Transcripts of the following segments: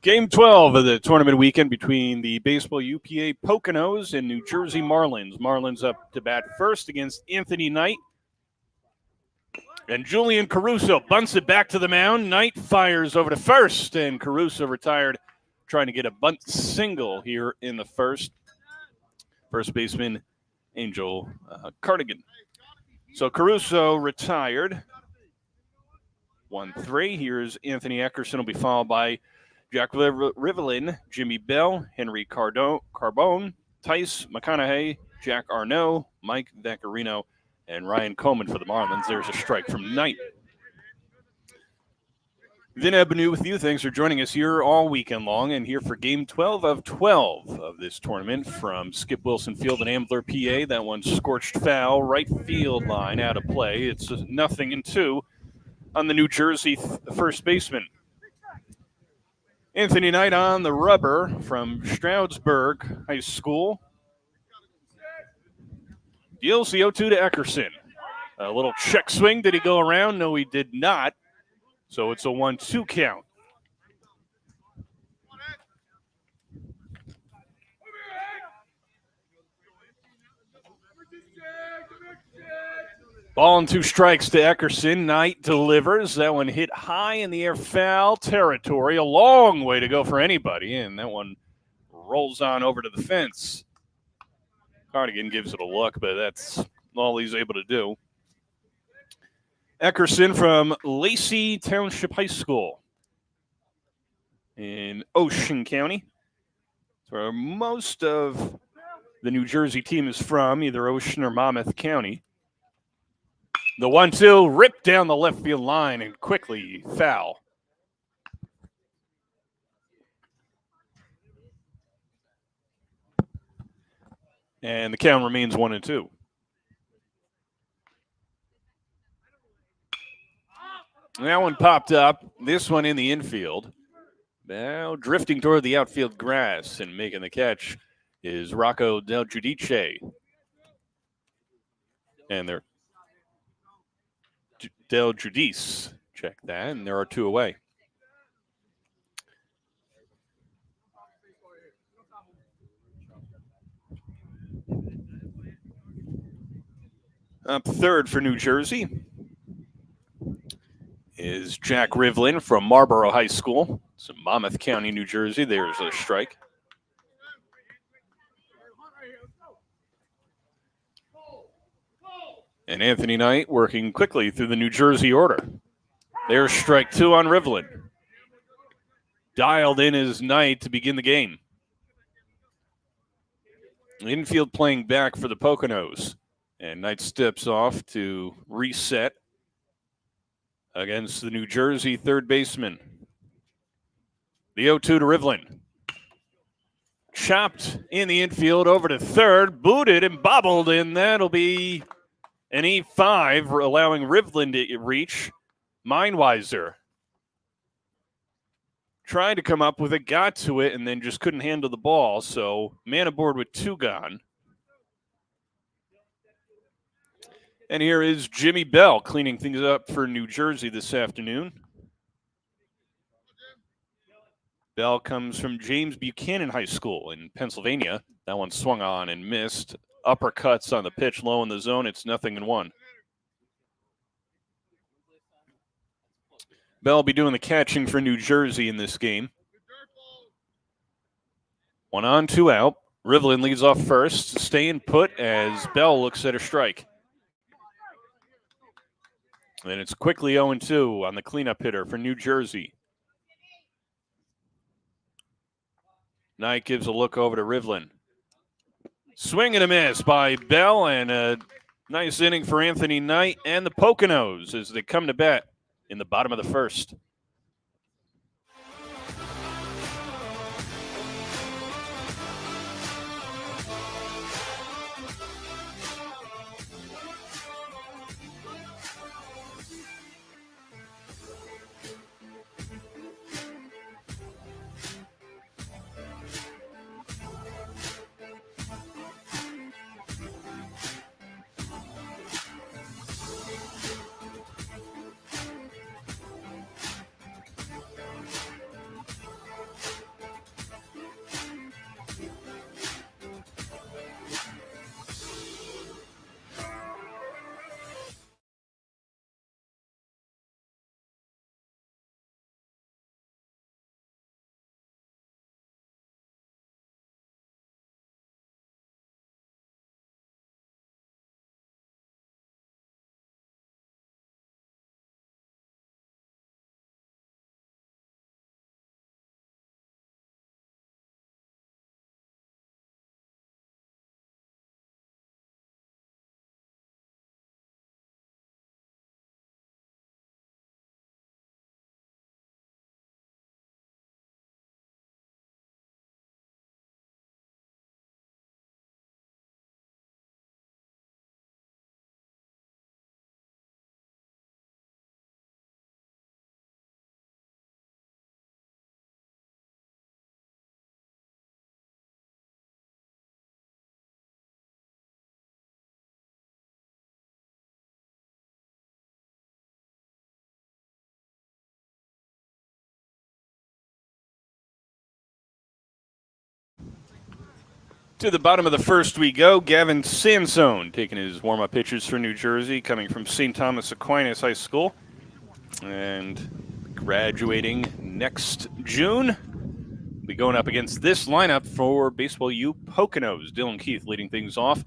Game 12 of the tournament weekend between the baseball U PA Poconos and New Jersey Marlins. Marlins up to bat first against Anthony Knight. And Julian Caruso bunts it back to the mound. Knight fires over to first, and Caruso retired, trying to get a bunt single here in the first. First baseman, Angel Cardigan. So Caruso retired. 1-3. Here's Anthony Eckerson, will be followed by Jack Rivelin, Jimmy Bell, Henry Carbone, Tice McConaughey, Jack Arnaud, Mike Vaccarino, and Ryan Coleman for the Marlins. There's a strike from Knight. Vin Ebonu with you. Thanks for joining us here all weekend long and here for Game 12 of 12 of this tournament from Skip Wilson Field in Ambler, PA. That one scorched foul, right field line out of play. It's 0-2 on the New Jersey first baseman. Anthony Knight on the rubber from Stroudsburg High School. Deals the 0-2 to Eckerson. A little check swing. Did he go around? No, he did not. So it's a 1-2 count. Ball and 2 strikes to Eckerson. Knight delivers. That one hit high in the air, foul territory. A long way to go for anybody, and that one rolls on over to the fence. Cardigan gives it a look, but that's all he's able to do. Eckerson from Lacey Township High School in Ocean County. That's where most of the New Jersey team is from, either Ocean or Monmouth County. The 1-2 ripped down the left field line and quickly foul. And the count remains 1-2. That one popped up. This one in the infield. Now drifting toward the outfield grass and making the catch is Rocco Del Giudice. And they're Del Giudice. Check that, and there are 2 away. Up third for New Jersey is Jack Rivelin from Marlboro High School. It's in Monmouth County, New Jersey. There's a strike. And Anthony Knight working quickly through the New Jersey order. There's strike 2 on Rivelin. Dialed in is Knight to begin the game. Infield playing back for the Poconos. And Knight steps off to reset against the New Jersey third baseman. The 0-2 to Rivelin. Chopped in the infield over to third, booted and bobbled, and that'll be an E5, allowing Rivelin to reach. Mindweiser tried to come up with it, got to it, and then just couldn't handle the ball. So man aboard with 2 gone. And here is Jimmy Bell cleaning things up for New Jersey this afternoon. Bell comes from James Buchanan High School in Pennsylvania. That one swung on and missed. Uppercuts on the pitch, low in the zone. It's 0-1. Bell will be doing the catching for New Jersey in this game. 1 on, 2 out. Rivelin leads off first, staying put as Bell looks at a strike. And it's quickly 0-2 on the cleanup hitter for New Jersey. Knight gives a look over to Rivelin. Swing and a miss by Bell, and a nice inning for Anthony Knight and the Poconos as they come to bat in the bottom of the first. To the bottom of the first we go. Gavin Sansone taking his warm-up pitches for New Jersey, coming from St. Thomas Aquinas High School and graduating next June. Be going up against this lineup for Baseball U Poconos. Dylan Keith leading things off.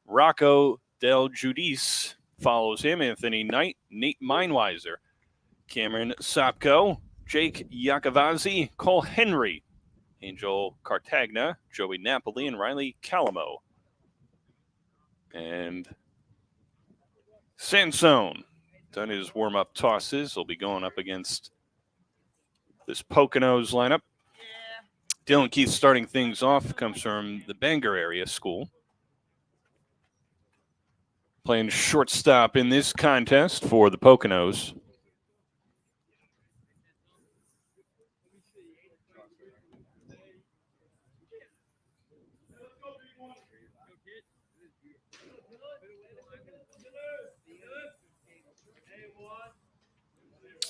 Rocco Del Giudice follows him. Anthony Knight, Nate Meinweiser, Cameron Sopko, Jake Iacovazzi, Cole Henry, Angel Cartagna, Joey Napoli, and Riley Calamo. And Sansone done his warm-up tosses. He'll be going up against this Poconos lineup. Dylan Keith starting things off, comes from the Bangor area school. Playing shortstop in this contest for the Poconos.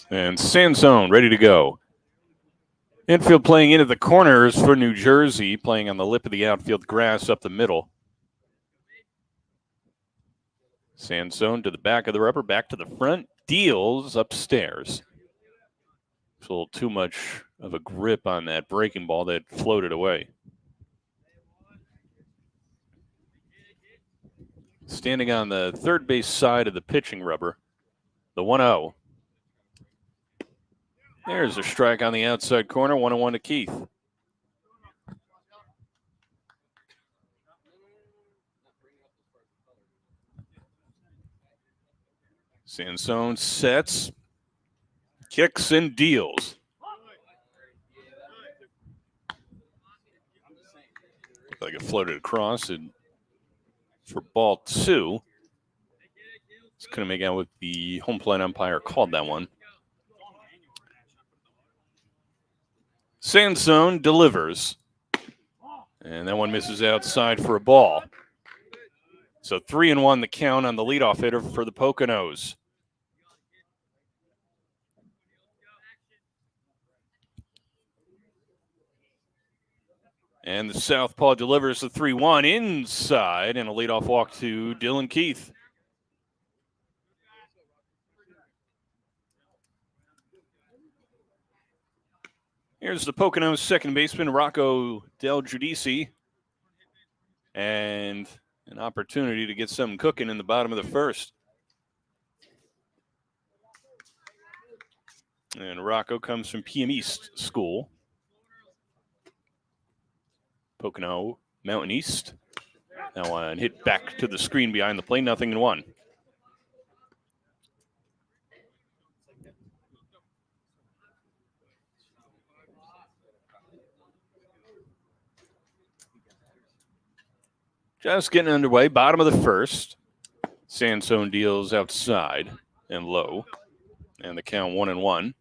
And Sansone ready to go. Infield playing into the corners for New Jersey, playing on the lip of the outfield grass up the middle. Sansone to the back of the rubber, back to the front, deals upstairs. It's a little too much of a grip on that breaking ball that floated away. Standing on the third base side of the pitching rubber, the 1-0. There's a strike on the outside corner, 1-1 to Keith. Sansone sets, kicks, and deals. Looked like it floated across and for ball 2. Just couldn't make out what the home plate umpire called that one. Sansone delivers. And that one misses outside for a ball. So 3-1 the count on the leadoff hitter for the Poconos. And the southpaw delivers the 3-1 inside, and a leadoff walk to Dylan Keith. Here's the Poconos second baseman, Rocco Del Giudice. And an opportunity to get something cooking in the bottom of the first. And Rocco comes from PM East School. Pocono Mountain East. That one hit back to the screen behind the plate, 0-1. Just getting underway, bottom of the first. Sansone deals outside and low. And the count 1-1.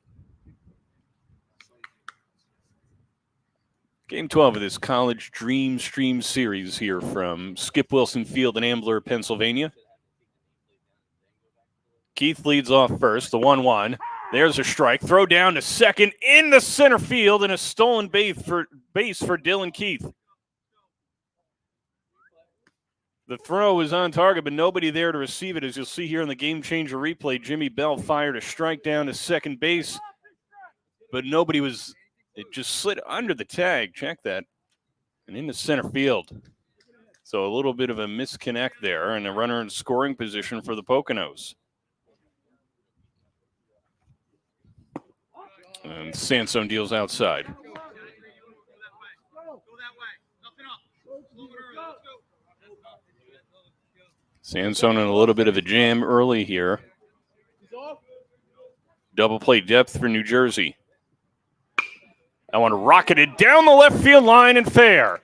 Game 12 of this college Dreamstream series here from Skip Wilson Field in Ambler, Pennsylvania. Keith leads off first, the 1-1. There's a strike. Throw down to second in the center field, and a stolen base for Dylan Keith. The throw is on target, but nobody there to receive it. As you'll see here in the game-changer replay, Jimmy Bell fired a strike down to second base, but nobody was... It just slid under the tag. Check that. And into center field. So a little bit of a misconnect there, and a runner in scoring position for the Poconos. And Sansone deals outside. Sansone in a little bit of a jam early here. Double play depth for New Jersey. That one rocketed down the left field line and fair.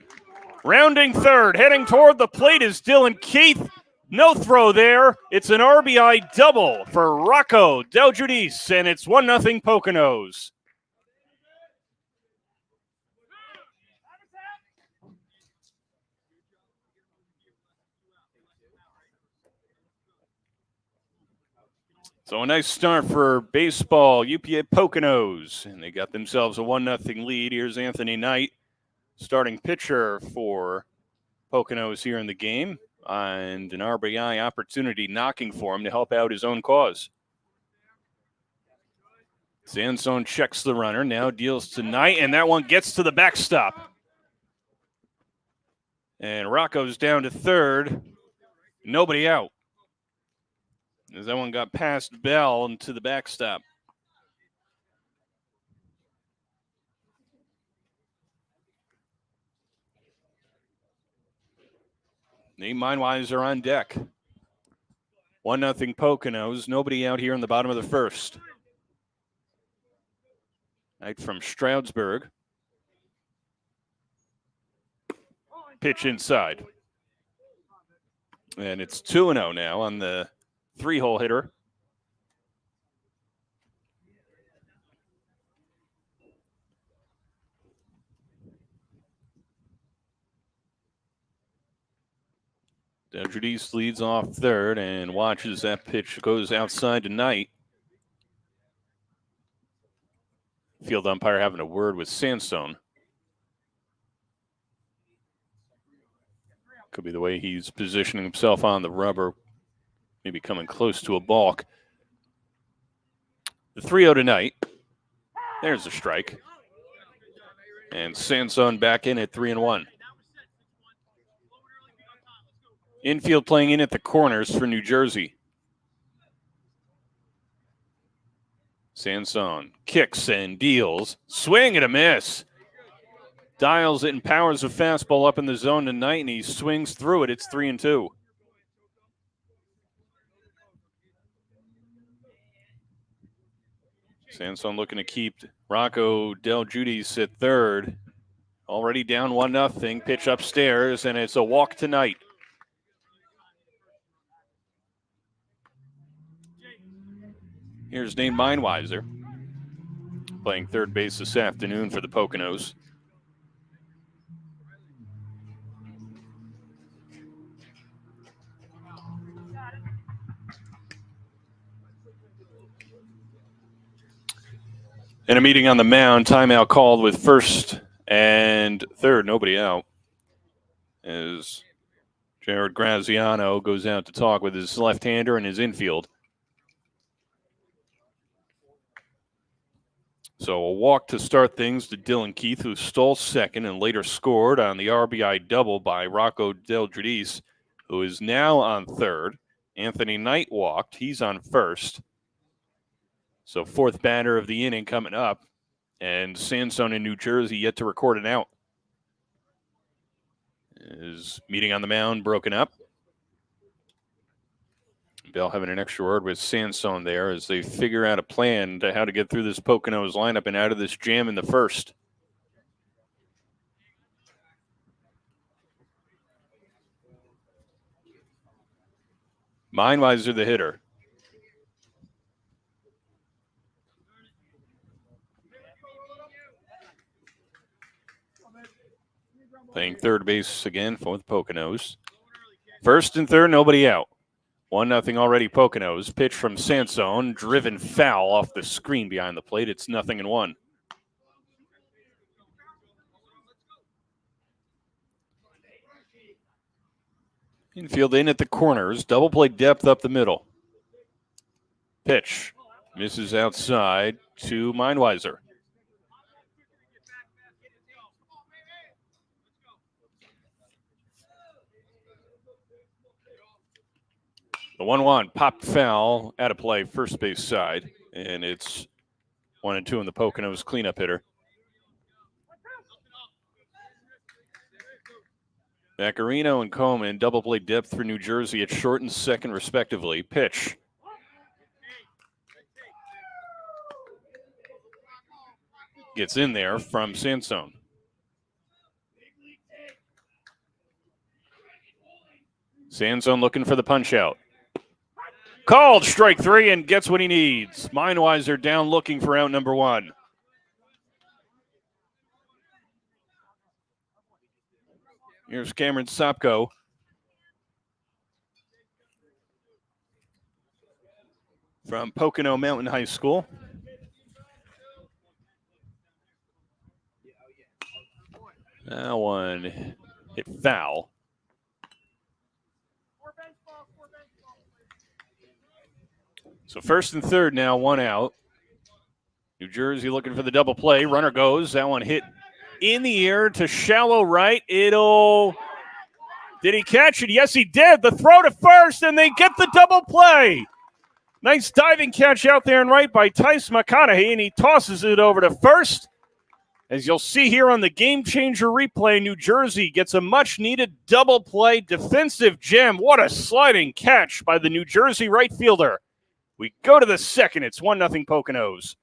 Rounding third, heading toward the plate is Dylan Keith. No throw there. It's an RBI double for Rocco Del Giudice, and it's 1-0 Poconos. So a nice start for baseball, U PA Poconos, and they got themselves a 1-0 lead. Here's Anthony Knight, starting pitcher for Poconos here in the game, and an RBI opportunity knocking for him to help out his own cause. Sansone checks the runner, now deals to Knight, and that one gets to the backstop. And Rocco's down to third. Nobody out. As that one got past Bell and to the backstop. Nate Meinweiser on deck. 1-0 Poconos. Nobody out here in the bottom of the first. Knight from Stroudsburg. Pitch inside. And it's 2-0 now on the 3-hole hitter. Judice leads off third and watches that pitch goes outside to Knight. Field umpire having a word with Sansone. Could be the way he's positioning himself on the rubber. Maybe coming close to a balk. The 3-0 to Knight. There's a strike. And Sansone back in at 3-1. Infield playing in at the corners for New Jersey. Sansone kicks and deals. Swing and a miss. Dials it and powers a fastball up in the zone tonight, and he swings through it. It's 3-2. Sansone looking to keep Rocco Del Giudice at third. Already down 1-0. Pitch upstairs, and it's a walk tonight. Here's Nate Meinweiser playing third base this afternoon for the Poconos. In a meeting on the mound, timeout called with first and third, nobody out. As Jared Graziano goes out to talk with his left-hander in his infield. So a walk to start things to Dylan Keith, who stole second and later scored on the RBI double by Rocco Del Giudice, who is now on third. Anthony Knight walked. He's on first. So fourth batter of the inning coming up. And Sansone in New Jersey yet to record an out. His meeting on the mound broken up. Bell having an extra word with Sansone there as they figure out a plan to how to get through this Poconos lineup and out of this jam in the first. Meinweiser the hitter. Playing third base again for the Poconos. First and third, nobody out. 1-0 already Poconos. Pitch from Sansone, driven foul off the screen behind the plate. It's 0-1. Infield in at the corners. Double play depth up the middle. Pitch. Misses outside to Meinweiser. The 1-1 popped foul out of play, first base side, and it's 1-2 in the Poconos cleanup hitter. Vaccarino and Coleman double play depth for New Jersey at short and second, respectively. Pitch. Gets in there from Sansone. Sansone looking for the punch out. Called strike three and gets what he needs. Meinweiser down looking for out number one. Here's Cameron Sopko. From Pocono Mountain High School. That one hit foul. So first and third now, one out. New Jersey looking for the double play. Runner goes. That one hit in the air to shallow right. Did he catch it? Yes, he did. The throw to first, and they get the double play. Nice diving catch out there and right by Tice McConaughey, and he tosses it over to first. As you'll see here on the Game Changer replay, New Jersey gets a much-needed double play defensive gem. What a sliding catch by the New Jersey right fielder. We go to the second. It's 1-0 Poconos.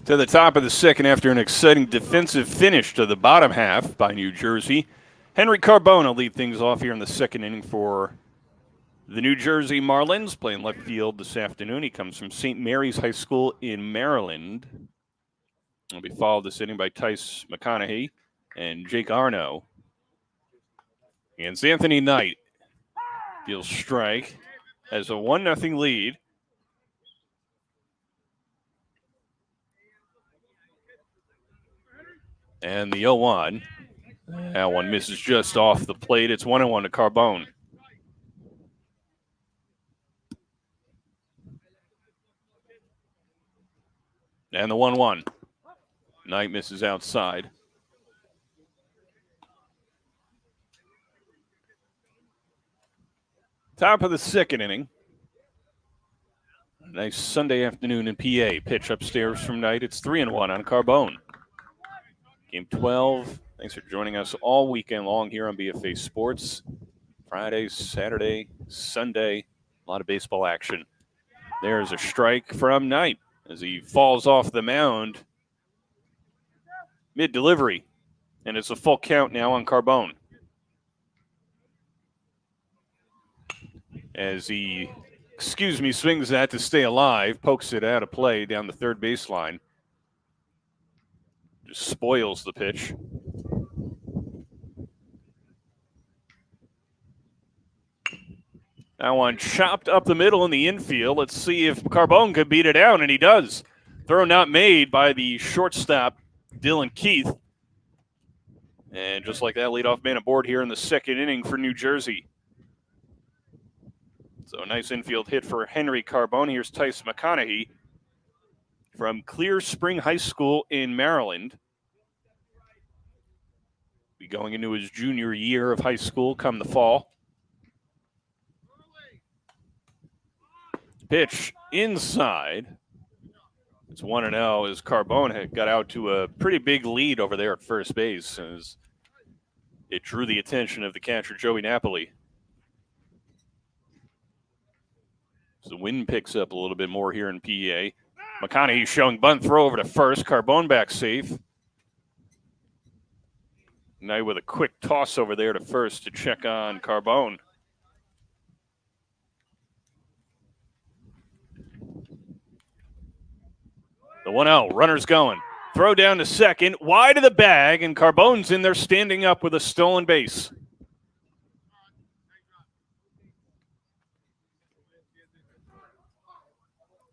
To the top of the second after an exciting defensive finish to the bottom half by New Jersey. Henry Carbone will lead things off here in the second inning for the New Jersey Marlins, playing left field this afternoon. He comes from St. Mary's High School in Maryland. He'll be followed this inning by Tice McConaughey and Jake Arno. And Anthony Knight deals strike, has a 1-0 lead. And the 0-1. That one misses just off the plate. It's 1-1 to Carbone. And the 1-1. Knight misses outside. Top of the second inning. Nice Sunday afternoon in PA. Pitch upstairs from Knight. It's 3-1 on Carbone. Game 12. Thanks for joining us all weekend long here on BFA Sports. Friday, Saturday, Sunday, a lot of baseball action. There's a strike from Knight as he falls off the mound mid-delivery. And it's a full count now on Carbone. As he, swings that to stay alive, pokes it out of play down the third baseline. Just spoils the pitch. That one chopped up the middle in the infield. Let's see if Carbone could beat it out, and he does. Throw not made by the shortstop, Dylan Keith. And just like that, leadoff man aboard here in the second inning for New Jersey. So a nice infield hit for Henry Carbone. Here's Tice McConaughey from Clear Spring High School in Maryland. Be going into his junior year of high school come the fall. Pitch inside. It's 1-0 as Carbone had got out to a pretty big lead over there at first base as it drew the attention of the catcher, Joey Napoli. So the wind picks up a little bit more here in PA. McConaughey showing bunt throw over to first. Carbone back safe. Knight with a quick toss over there to first to check on Carbone. The 1-0, runner's going. Throw down to second, wide of the bag, and Carbone's in there standing up with a stolen base.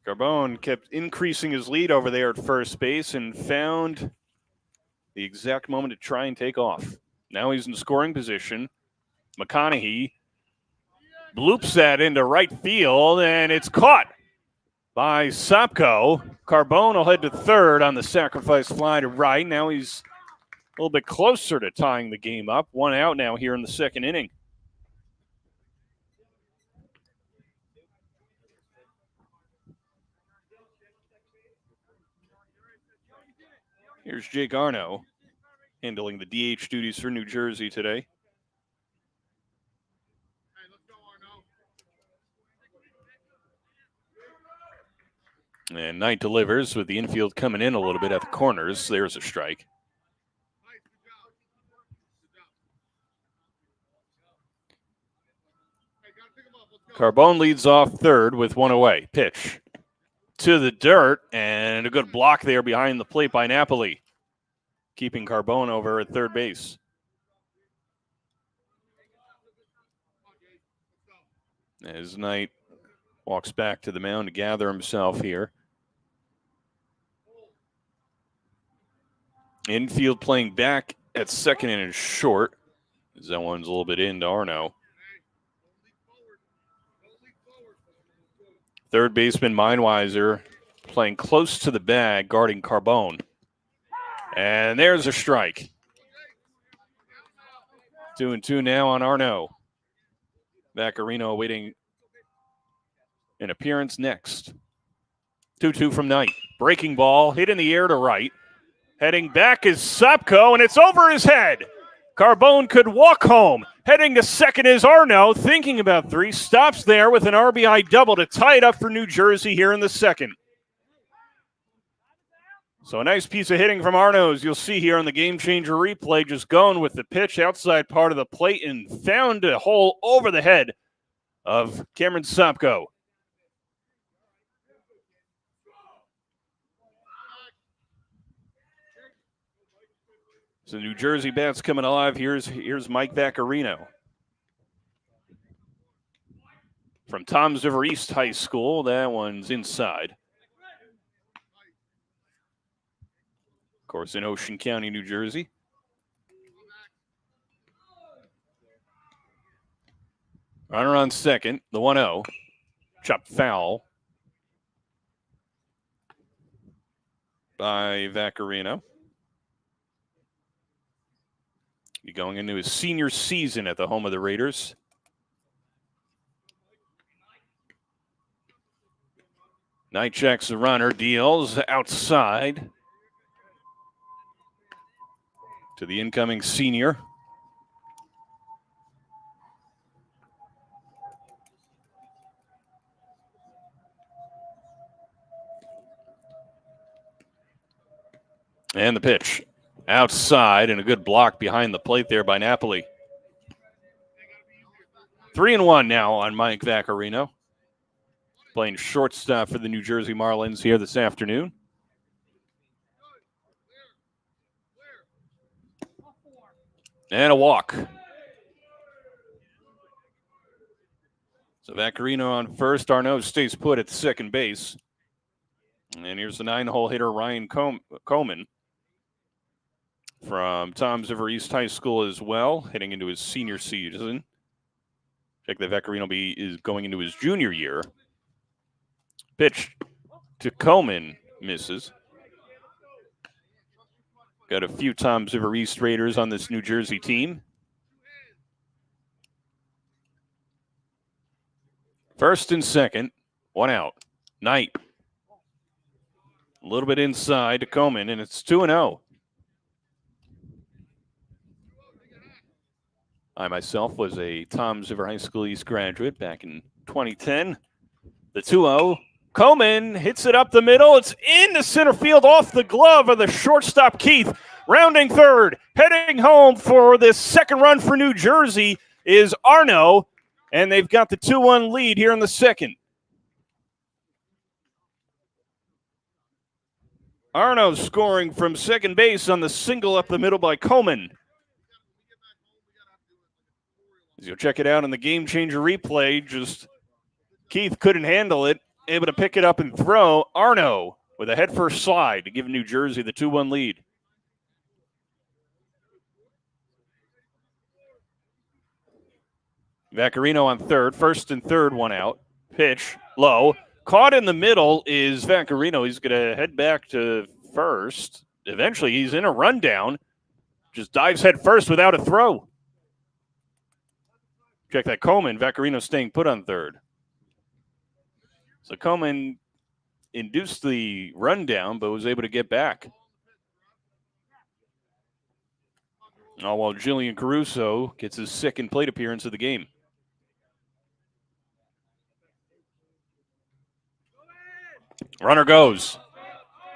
Carbone kept increasing his lead over there at first base and found the exact moment to try and take off. Now he's in scoring position. McConaughey bloops that into right field, and it's caught by Sopko. Carbone will head to third on the sacrifice fly to right. Now he's a little bit closer to tying the game up. 1 out now here in the second inning. Here's Jake Arno handling the DH duties for New Jersey today. And Knight delivers with the infield coming in a little bit at the corners. There's a strike. Carbone leads off third with one away. Pitch to the dirt, and a good block there behind the plate by Napoli, keeping Carbone over at third base. As Knight walks back to the mound to gather himself here. Infield playing back at second and short, as that one's a little bit into Arno. Third baseman Mindweiser playing close to the bag, guarding Carbone. And there's a strike. 2-2 now on Arno. Vaccarino awaiting an appearance next. 2-2 from Knight. Breaking ball, hit in the air to right. Heading back is Sopko, and it's over his head. Carbone could walk home. Heading to second is Arno, thinking about three. Stops there with an RBI double to tie it up for New Jersey here in the second. So a nice piece of hitting from Arno, as you'll see here on the Game Changer replay, just going with the pitch outside part of the plate and found a hole over the head of Cameron Sopko. So New Jersey bats coming alive. Here's Mike Vaccarino from Toms River East High School. That one's inside. Of course, in Ocean County, New Jersey. Runner on second, the 1-0. Chopped foul by Vaccarino. He's going into his senior season at the home of the Raiders. Knight checks the runner, deals outside to the incoming senior. And the pitch outside, and a good block behind the plate there by Napoli. 3-1 now on Mike Vaccarino, playing shortstop for the New Jersey Marlins here this afternoon. And a walk. So Vaccarino on first. Arno stays put at second base. And here's the 9-hole hitter, Ryan Coleman, from Toms River East High School as well, heading into his senior season. Check that Vaccarino is going into his junior year. Pitch to Coleman, misses. Got a few Toms River East Raiders on this New Jersey team. First and second, one out. Knight. A little bit inside to Coleman, and it's 2-0. I myself was a Toms River High School East graduate back in 2010. The 2-0. Coleman hits it up the middle. It's into center field off the glove of the shortstop, Keith. Rounding third. Heading home for this second run for New Jersey is Arno, and they've got the 2-1 lead here in the second. Arno scoring from second base on the single up the middle by Coleman. As you'll check it out in the Game Changer replay, just Keith couldn't handle it, able to pick it up and throw. Arno with a head-first slide to give New Jersey the 2-1 lead. Vaccarino on third, first and third, one out. Pitch, low. Caught in the middle is Vaccarino. He's going to head back to first. Eventually, he's in a rundown. Just dives head first without a throw. Check that Coleman. Vaccarino staying put on third. So Coleman induced the rundown, but was able to get back. All while Jillian Caruso gets his second plate appearance of the game. Runner goes.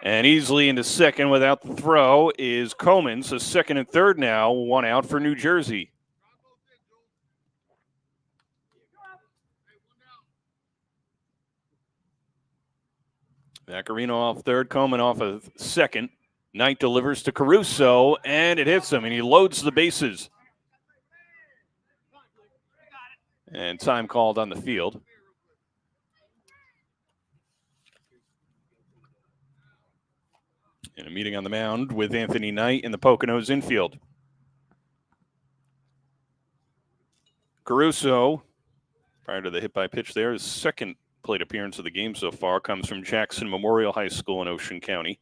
And easily into second without the throw is Coleman. So second and third now, one out for New Jersey. Vaccarino off third, Coleman off of second. Knight delivers to Caruso, and it hits him, and he loads the bases. And time called on the field. In a meeting on the mound with Anthony Knight in the Poconos infield. Caruso, prior to the hit by pitch there, his second plate appearance of the game so far comes from Jackson Memorial High School in Ocean County.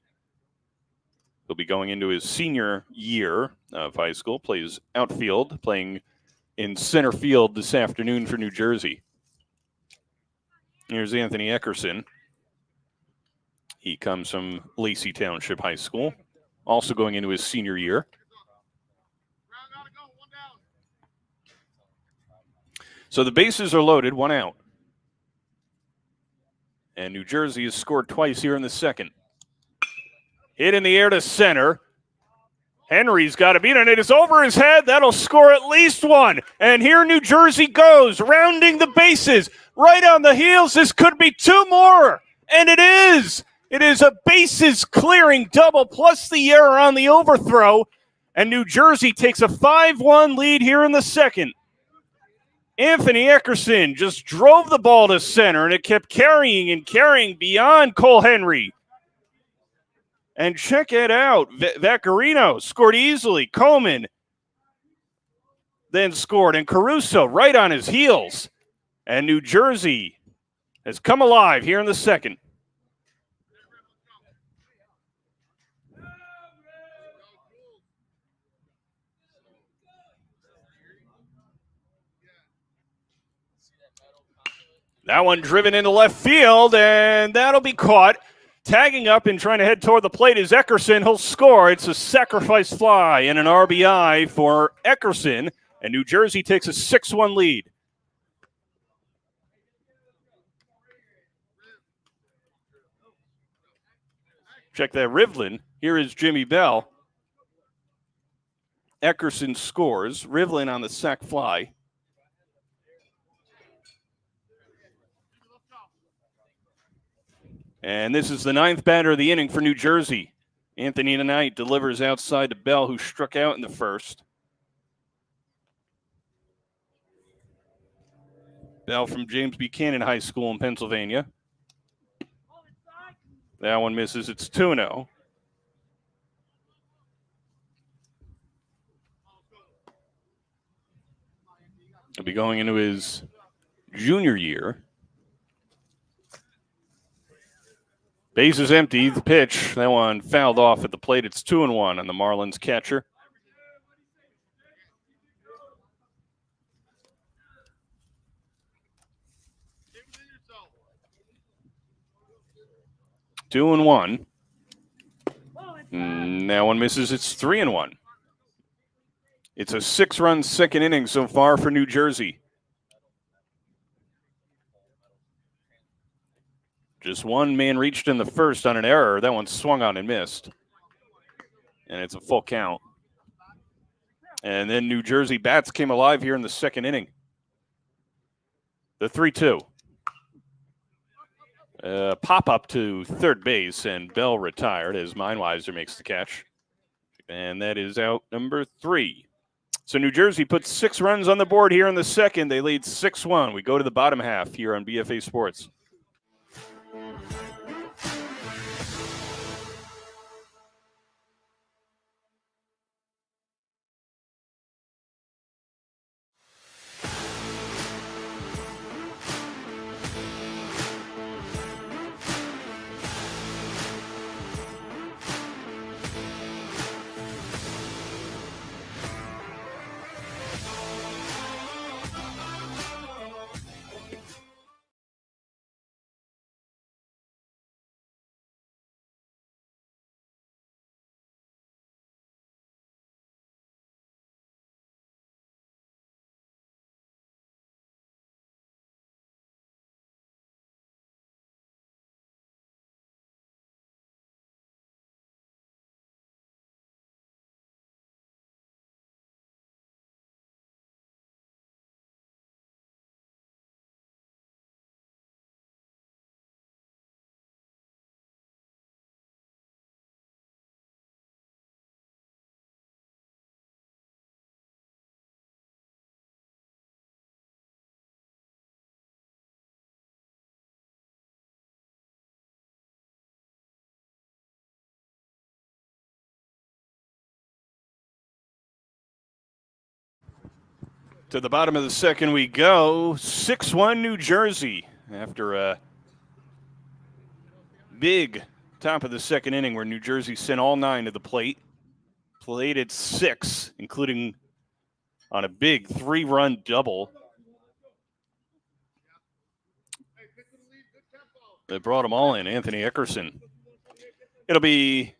He'll be going into his senior year of high school, plays outfield, playing in center field this afternoon for New Jersey. Here's Anthony Eckerson. He comes from Lacey Township High School, also going into his senior year. So the bases are loaded, one out. And New Jersey has scored twice here in the second. Hit in the air to center. Henry's got to beat it. It is over his head. That'll score at least one. And here New Jersey goes, rounding the bases. Right on the heels. This could be two more. And it is. It is a bases clearing double plus the error on the overthrow. And New Jersey takes a 5-1 lead here in the second. Anthony Eckerson just drove the ball to center, and it kept carrying and carrying beyond Cole Henry. And check it out. Vaccarino scored easily. Coleman then scored, and Caruso right on his heels. And New Jersey has come alive here in the second. That one driven into left field, and that'll be caught. Tagging up and trying to head toward the plate is Eckerson. He'll score. It's a sacrifice fly and an RBI for Eckerson, and New Jersey takes a 6-1 lead. Check that Rivlin. Here is Jimmy Bell. Eckerson scores. Rivlin on the sac fly. And this is the ninth batter of the inning for New Jersey. Anthony Knight delivers outside to Bell, who struck out in the first. Bell from James Buchanan High School in Pennsylvania. That one misses. It's 2-0. He'll be going into his junior year. Base is empty. The pitch, that one fouled off at the plate. It's 2-1 on the Marlins catcher. Two and one. That one misses. It's 3-1. It's a 6-run second inning so far for New Jersey. Just one man reached in the first on an error. That one swung on and missed. And it's a full count. And then New Jersey bats came alive here in the second inning. The 3-2. Pop up to third base, and Bell retired as Meinweiser makes the catch. And that is out number 3. So New Jersey puts 6 runs on the board here in the second. They lead 6-1. We go to the bottom half here on BFA Sports. To the bottom of the second we go. 6-1 New Jersey after a big top of the second inning where New Jersey sent all 9 to the plate. Played at 6, including on a big 3-run double that brought them all in. Anthony Eckerson. It'll be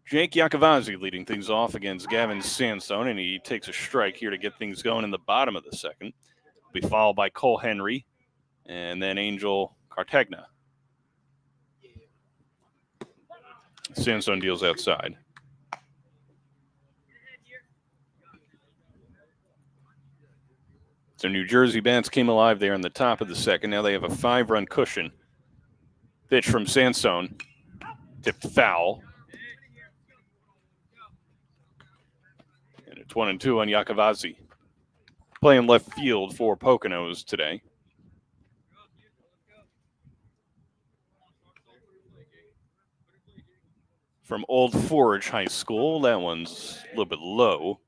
Jake Iacovazzi leading things off against Gavin Sandstone, and he takes a strike here to get things going in the bottom of the second. Will be followed by Cole Henry and then Angel Cartagena. Sandstone deals outside. So New Jersey bats came alive there in the top of the second. Now they have a 5-run cushion. Pitch from Sandstone. Tipped foul. And it's 1-2 on Iacovazzi. Playing left field for Poconos today. From Old Forge High School. That one's a little bit low.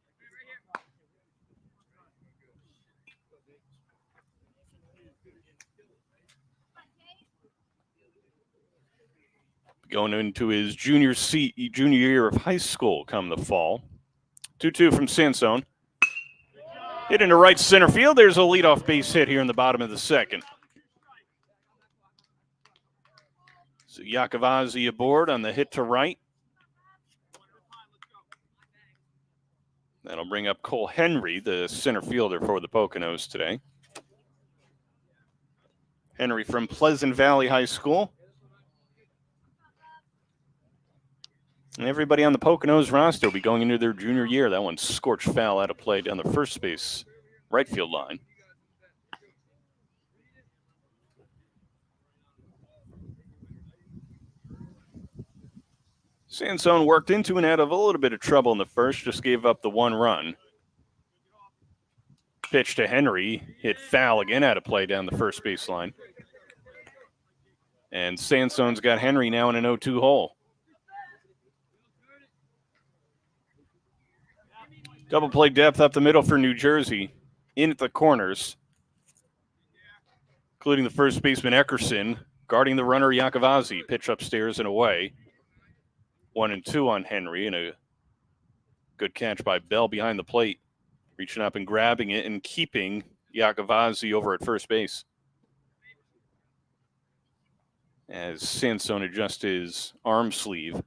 Going into his junior year of high school come the fall. 2-2 from Sandstone. Hit into right center field. There's a leadoff base hit here in the bottom of the second. So Iacovazzi aboard on the hit to right. That'll bring up Cole Henry, the center fielder for the Poconos today. Henry from Pleasant Valley High School. And everybody on the Poconos roster will be going into their junior year. That one's scorched foul out of play down the first base right field line. Sandstone worked into and out of a little bit of trouble in the first, just gave up the 1 run. Pitch to Henry, hit foul again out of play down the first base line. And Sandstone's got Henry now in an 0-2 hole. Double play depth up the middle for New Jersey. In at the corners, including the first baseman Eckerson, guarding the runner Iacovazzi. Pitch upstairs and away. 1-2 on Henry, and a good catch by Bell behind the plate. Reaching up and grabbing it and keeping Iacovazzi over at first base. As Sandstone adjusts his arm sleeve.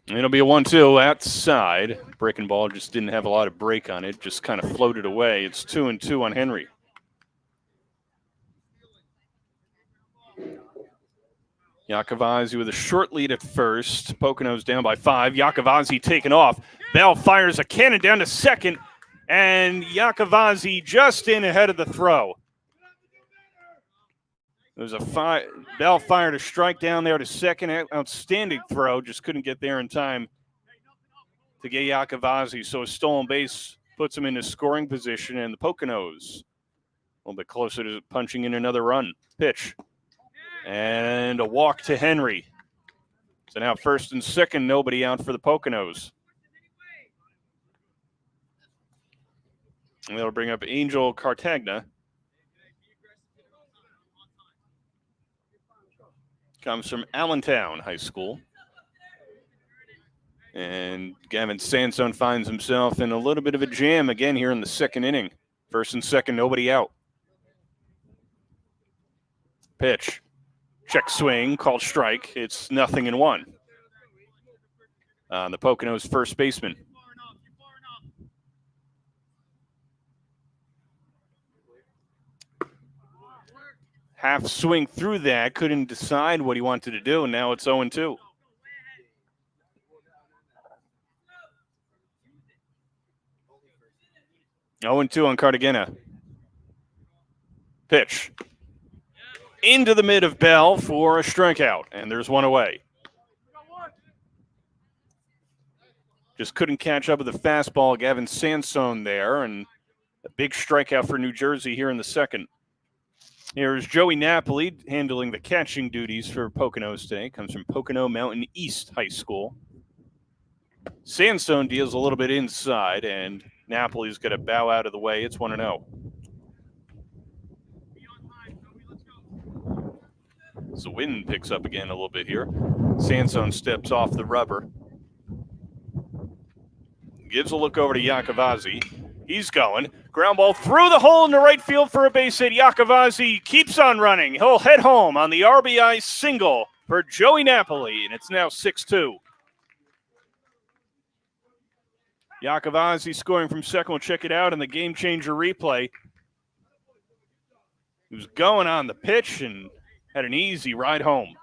It'll be a 1-2 outside. Breaking ball just didn't have a lot of break on it. Just kind of floated away. It's 2-2 on Henry. Iacovazzi with a short lead at first. Poconos down by 5. Iacovazzi taken off. Bell fires a cannon down to second. And Iacovazzi just in ahead of the throw. There's a Bell fired a strike down there to second. Outstanding throw. Just couldn't get there in time to get Iacovazzi. So a stolen base puts him into scoring position. And the Poconos a little bit closer to punching in another run. Pitch. And a walk to Henry. So now first and second, nobody out for the Poconos. And that'll bring up Angel Cartagena. Comes from Allentown High School. And Gavin Sandstone finds himself in a little bit of a jam again here in the second inning. First and second, nobody out. Pitch. Check swing, called strike. It's 0-1. The Poconos first baseman. Half swing through that, couldn't decide what he wanted to do, and now it's 0-2. On Cartagena. Pitch. Into the mid of Bell for a strikeout, and there's one away. Just couldn't catch up with the fastball. Gavin Sandstone there, and a big strikeout for New Jersey here in the second. Here's Joey Napoli handling the catching duties for Poconos today. Comes from Pocono Mountain East High School. Sandstone deals a little bit inside, and Napoli's going to bow out of the way. It's 1-0. So wind picks up again a little bit here. Sandstone steps off the rubber. Gives a look over to Yakavazi. He's going. Ground ball through the hole in the right field for a base hit. Yakavazi keeps on running. He'll head home on the RBI single for Joey Napoli, and it's now 6-2. Yakavazi scoring from second. We'll check it out in the game changer replay. He was going on the pitch and had an easy ride home.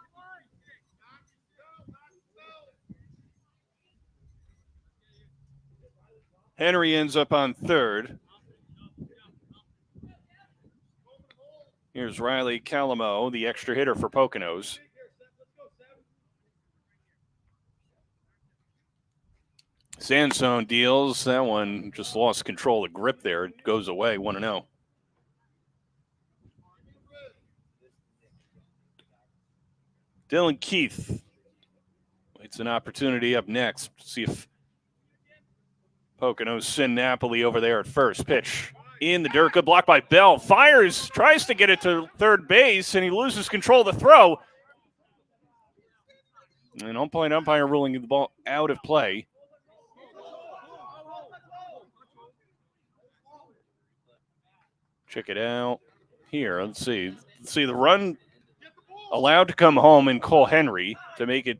Henry ends up on third. Here's Riley Calamo, the extra hitter for Poconos. Sandstone deals. That one just lost control of grip there. It goes away, 1-0. Dylan Keith waits an opportunity up next. See if Poconos send Napoli over there at first. Pitch in the dirt. Good block by Bell. Fires, tries to get it to third base, and he loses control of the throw. An umpire ruling the ball out of play. Check it out here. Let's see. The run allowed to come home in Cole Henry to make it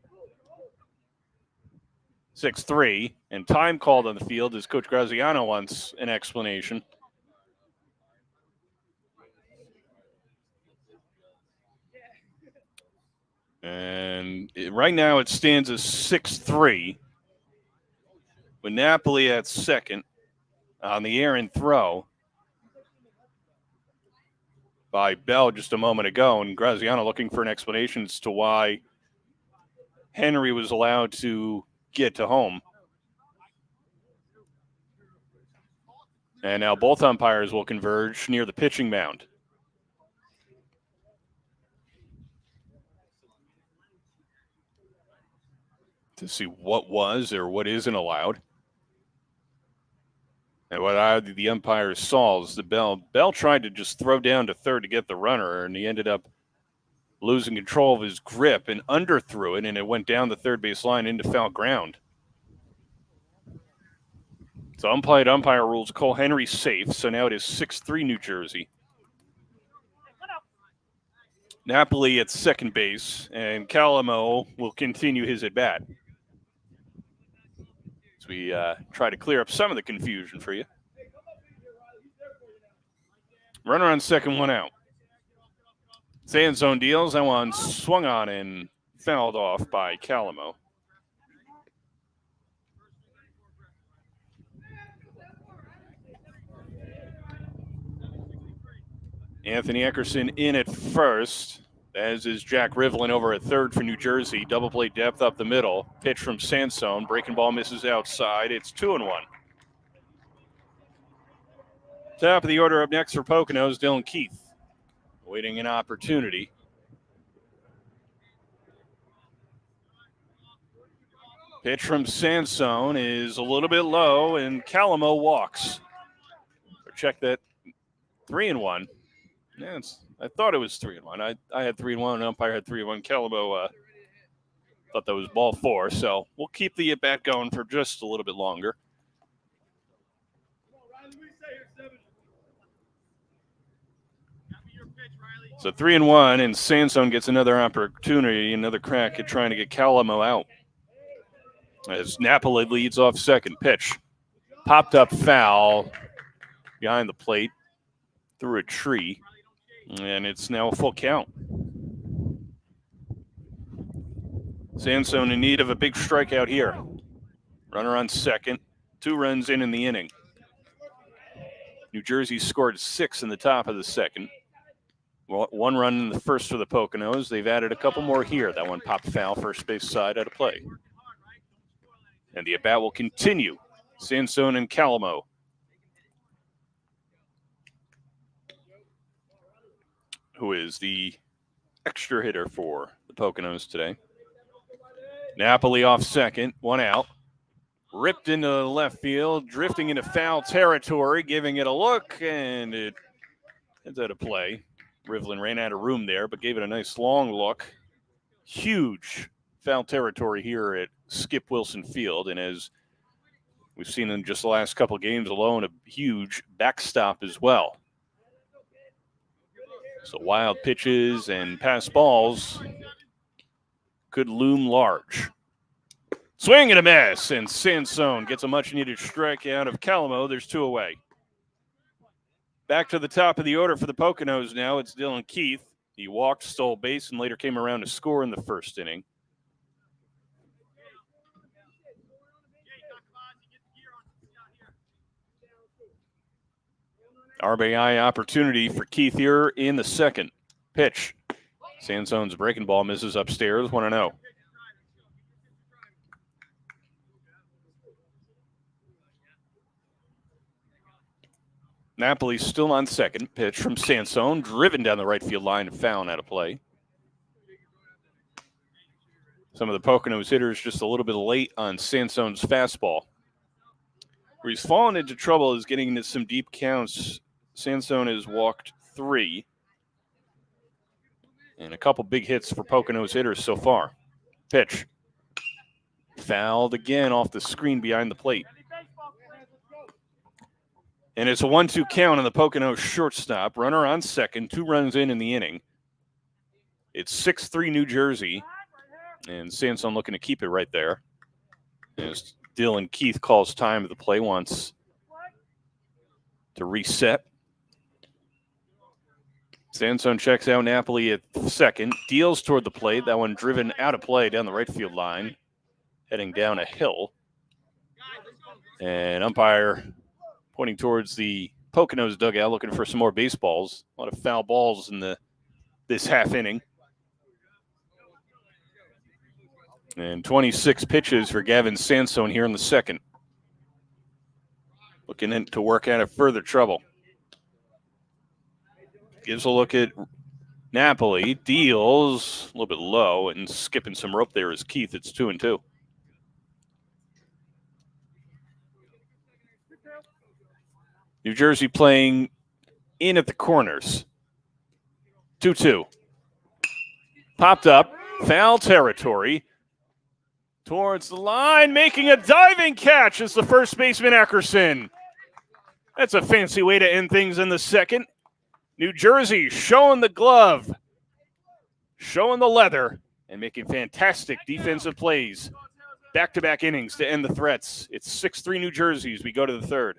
6-3, and time called on the field as Coach Graziano wants an explanation. And right now it stands as 6-3 with Napoli at second on the errant throw by Bell just a moment ago, and Graziano looking for an explanation as to why Henry was allowed to get to home. And now both umpires will converge near the pitching mound. To see what was or what isn't allowed. And what the umpires saw is the Bell tried to just throw down to third to get the runner, and he ended up losing control of his grip and underthrew it, and it went down the third base line into foul ground. So umpire rules Cole Henry safe, so now it is 6-3 New Jersey. Napoli at second base, and Calamo will continue his at-bat. As we try to clear up some of the confusion for you. Runner on second, one out. Sandstone deals. That one swung on and fouled off by Calamo. Anthony Eckerson in at first, as is Jack Rivlin over at third for New Jersey. Double play depth up the middle. Pitch from Sandstone. Breaking ball misses outside. It's 2-1. Top of the order up next for Poconos, Dylan Keith. Waiting an opportunity. Pitch from Sandstone is a little bit low, and Calamo walks. Check that. 3-1. Yeah, I thought it was 3-1. I had 3-1, and umpire had 3-1. Calamo thought that was ball four, so we'll keep the at-bat going for just a little bit longer. So 3-1, and Sandstone gets another opportunity, another crack at trying to get Calamo out. As Napoli leads off second. Pitch. Popped up foul behind the plate through a tree, and it's now a full count. Sandstone in need of a big strikeout here. Runner on second. 2 runs in the inning. New Jersey scored 6 in the top of the second. 1 run in the first for the Poconos. They've added a couple more here. That one popped foul, first base side out of play. And the at-bat will continue. Sandstone and Calamo. who is the extra hitter for the Poconos today. Napoli off second, one out. Ripped into the left field, drifting into foul territory, giving it a look, and it heads out of play. Rivlin ran out of room there, but gave it a nice long look. Huge foul territory here at Skip Wilson Field, and as we've seen in just the last couple of games alone, a huge backstop as well. So wild pitches and pass balls could loom large. Swing and a miss, and Sansone gets a much-needed strikeout of Calamo. There's two away. Back to the top of the order for the Poconos now. It's Dylan Keith. He walked, stole base, and later came around to score in the first inning. RBI opportunity for Keith here in the second. Pitch. Sansone's breaking ball misses upstairs, 1-0. Napoli still on second. Pitch from Sansone, driven down the right field line and foul out of play. Some of the Poconos hitters just a little bit late on Sansone's fastball. Where he's fallen into trouble is getting into some deep counts. Sansone has walked 3. And a couple big hits for Poconos hitters so far. Pitch. Fouled again off the screen behind the plate. And it's a 1-2 count on the Poconos shortstop. Runner on second, 2 runs in the inning. It's 6-3 New Jersey. And Sansone looking to keep it right there. As Dylan Keith calls time of the play, wants to reset. Sansone checks out Napoli at second. Deals toward the plate. That one driven out of play down the right field line. Heading down a hill. And umpire pointing towards the Poconos dugout, looking for some more baseballs. A lot of foul balls in this half inning. And 26 pitches for Gavin Sansone here in the second. Looking to work out of further trouble. Gives a look at Napoli. Deals a little bit low and skipping some rope there is Keith. It's 2-2. New Jersey playing in at the corners. 2-2. Popped up. Foul territory. Towards the line. Making a diving catch is the first baseman, Eckerson. That's a fancy way to end things in the second. New Jersey showing the glove. Showing the leather. And making fantastic defensive plays. Back-to-back innings to end the threats. It's 6-3 New Jersey as we go to the third.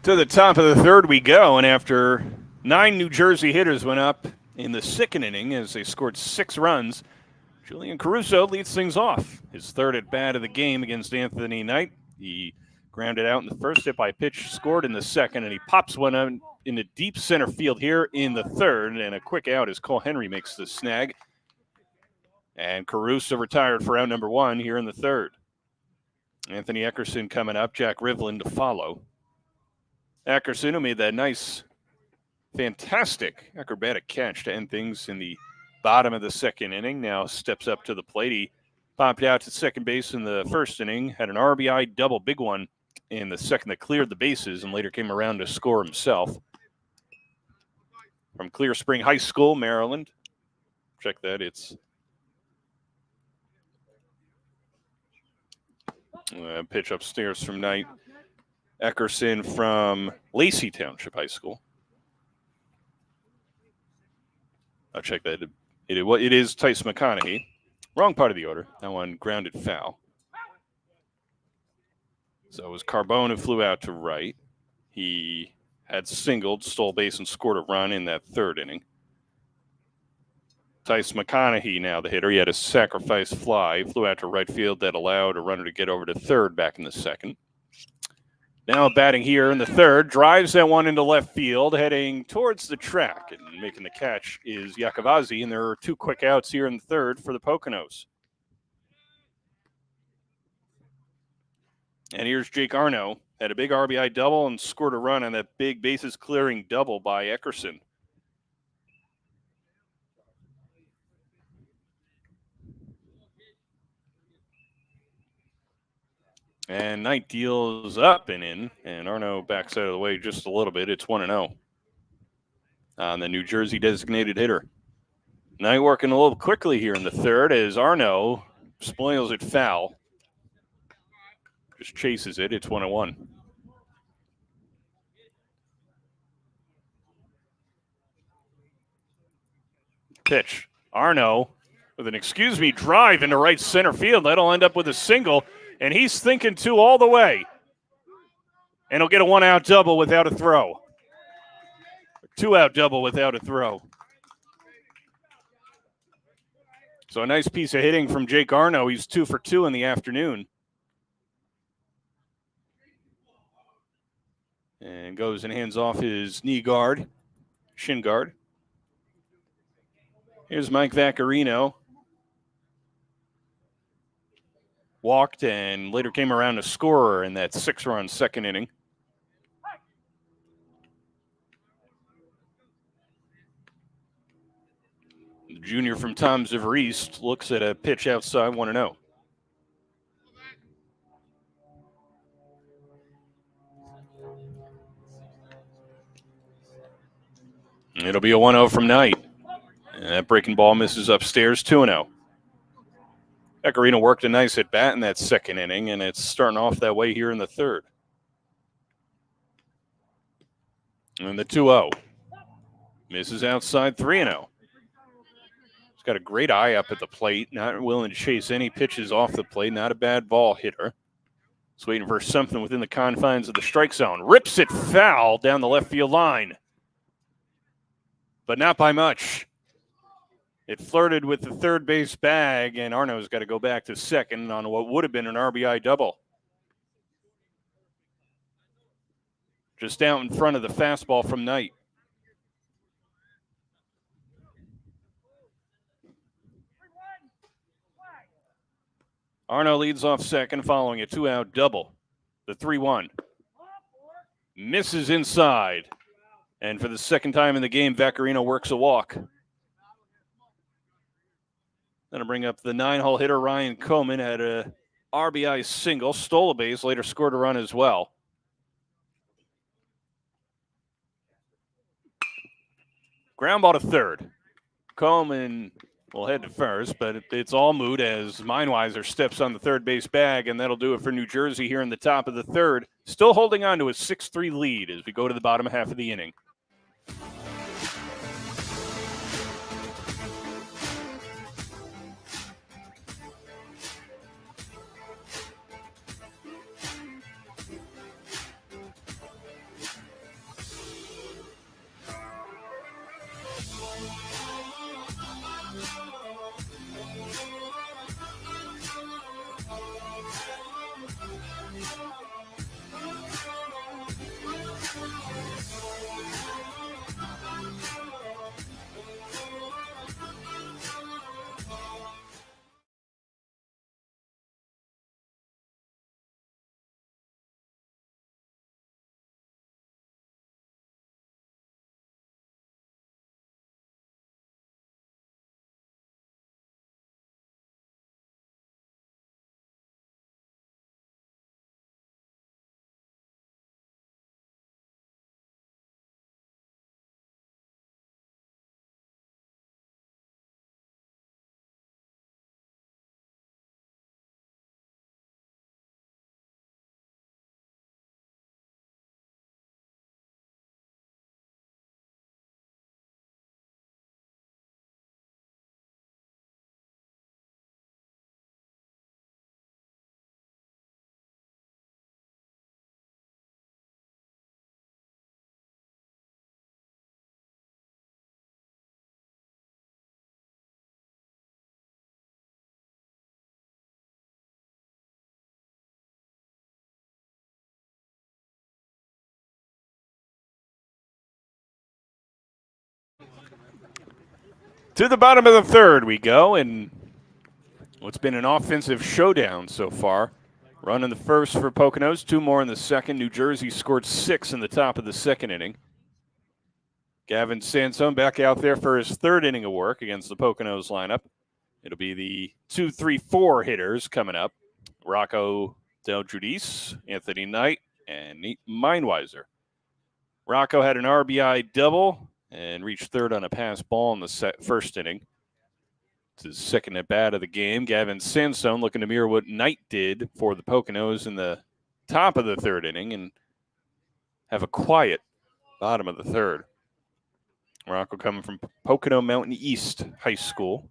To the top of the third we go, and after 9 New Jersey hitters went up in the second inning as they scored 6 runs, Julian Caruso leads things off. His third at bat of the game against Anthony Knight. He grounded out in the first, hit by pitch, scored in the second, and he pops one out into deep center field here in the third, and a quick out as Cole Henry makes the snag. And Caruso retired for out number 1 here in the third. Anthony Eckerson coming up, Jack Rivlin to follow. Eckerson, who made that nice Fantastic acrobatic catch to end things in the bottom of the second inning. Now steps up to the plate. He popped out to second base in the first inning, had an RBI double, big one in the second that cleared the bases, and later came around to score himself. From Clear Spring High School, Maryland. Check that. It's pitch upstairs from Knight. Eckerson from Lacey Township High School. I'll check that. It is Tice McConaughey. Wrong part of the order. That one grounded foul. So it was Carbone who flew out to right. He had singled, stole base, and scored a run in that third inning. Tice McConaughey now the hitter. He had a sacrifice fly. Flew out to right field that allowed a runner to get over to third back in the second. Now batting here in the third. Drives that one into left field, heading towards the track. And making the catch is Yakovazi, and there are 2 quick outs here in the third for the Poconos. And here's Jake Arno. Had a big RBI double and scored a run on that big bases clearing double by Eckerson. And Knight deals up and in, and Arno backs out of the way just a little bit. It's 1-0 on the New Jersey designated hitter. Knight working a little quickly here in the third as Arno spoils it foul. Just chases it. It's 1-1. Pitch. Arno with an excuse me drive into right center field. That'll end up with a single, and he's thinking 2 all the way. And he'll get a 1-out double without a throw. 2-out double without a throw. So a nice piece of hitting from Jake Arno. He's 2 for 2 in the afternoon. And goes and hands off his knee guard, shin guard. Here's Mike Vaccarino. Walked and later came around to score in that 6-run second inning. The junior from Tom's River East looks at a pitch outside, 1-0. It'll be a 1-0 from Knight. And that breaking ball misses upstairs, 2-0. Vaccarino worked a nice at bat in that second inning, and it's starting off that way here in the third. And the 2-0. Misses outside, 3-0. He's got a great eye up at the plate, not willing to chase any pitches off the plate, not a bad ball hitter. He's waiting for something within the confines of the strike zone. Rips it foul down the left field line. But not by much. It flirted with the third base bag, and Arno's got to go back to second on what would have been an RBI double. Just out in front of the fastball from Knight. Arno leads off second following a 2-out double. The 3-1. Misses inside. And for the second time in the game, Vaccarino works a walk. That'll bring up the 9-hole hitter, Ryan Coleman, had a RBI single, stole a base, later scored a run as well. Ground ball to third. Coleman will head to first, but it's all moot as Meinweiser steps on the third base bag, and that'll do it for New Jersey here in the top of the third. Still holding on to a 6-3 lead as we go to the bottom half of the inning. To the bottom of the third we go, and what's been an offensive showdown so far. Run in the first for Poconos, 2 more in the second. New Jersey scored 6 in the top of the second inning. Gavin Sansone back out there for his third inning of work against the Poconos lineup. It'll be the 2, 3, 4 hitters coming up. Rocco Del Giudice, Anthony Knight, and Nate Meinweiser. Rocco had an RBI double and reached third on a pass ball in the first inning. It's his second at-bat of the game. Gavin Sansone looking to mirror what Knight did for the Poconos in the top of the third inning and have a quiet bottom of the third. Rocco coming from Pocono Mountain East High School.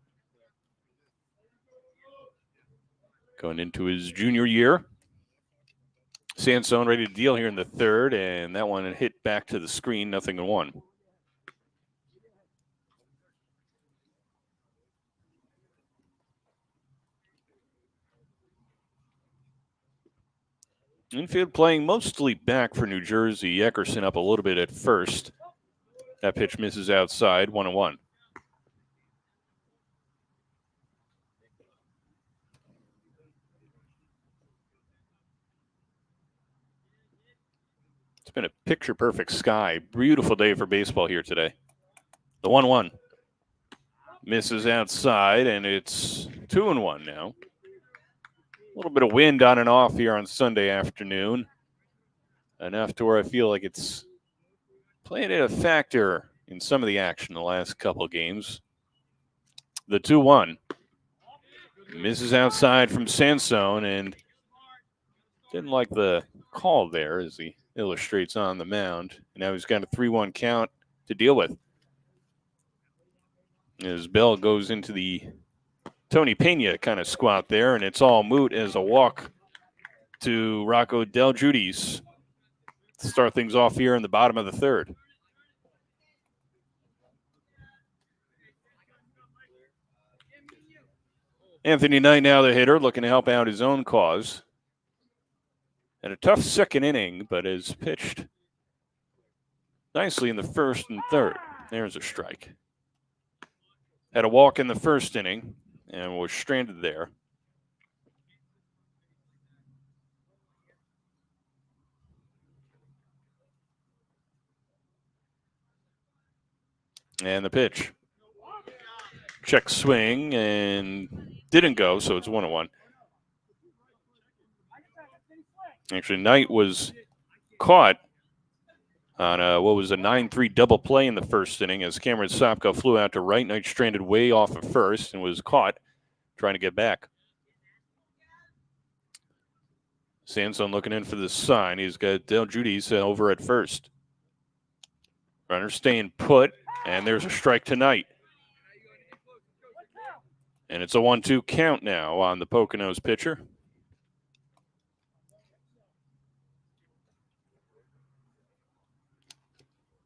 Going into his junior year. Sansone ready to deal here in the third, and that one hit back to the screen, 0-1. Infield playing mostly back for New Jersey. Eckerson up a little bit at first. That pitch misses outside, 1-1. It's been a picture-perfect sky. Beautiful day for baseball here today. The 1-1. Misses outside, and it's 2-1 now. A little bit of wind on and off here on Sunday afternoon. Enough to where I feel like it's playing a factor in some of the action the last couple of games. The 2-1. Misses outside from Sansone, and didn't like the call there as he illustrates on the mound. And now he's got a 3-1 count to deal with. As Bell goes into the Tony Pena kind of squat there, and it's all moot as a walk to Rocco Del Giudice to start things off here in the bottom of the third. Anthony Knight now the hitter, looking to help out his own cause. And a tough second inning, but has pitched nicely in the first and third. There's a strike. Had a walk in the first inning and was stranded there. And the pitch. Check swing and didn't go, so it's 1-1. Actually, Knight was caught on what was a 9-3 double play in the first inning as Cameron Sopko flew out to right. Knight stranded way off of first and was caught trying to get back. Sansone looking in for the sign. He's got Del Giudice over at first. Runner staying put, and there's a strike to Knight. And it's a 1-2 count now on the Poconos pitcher.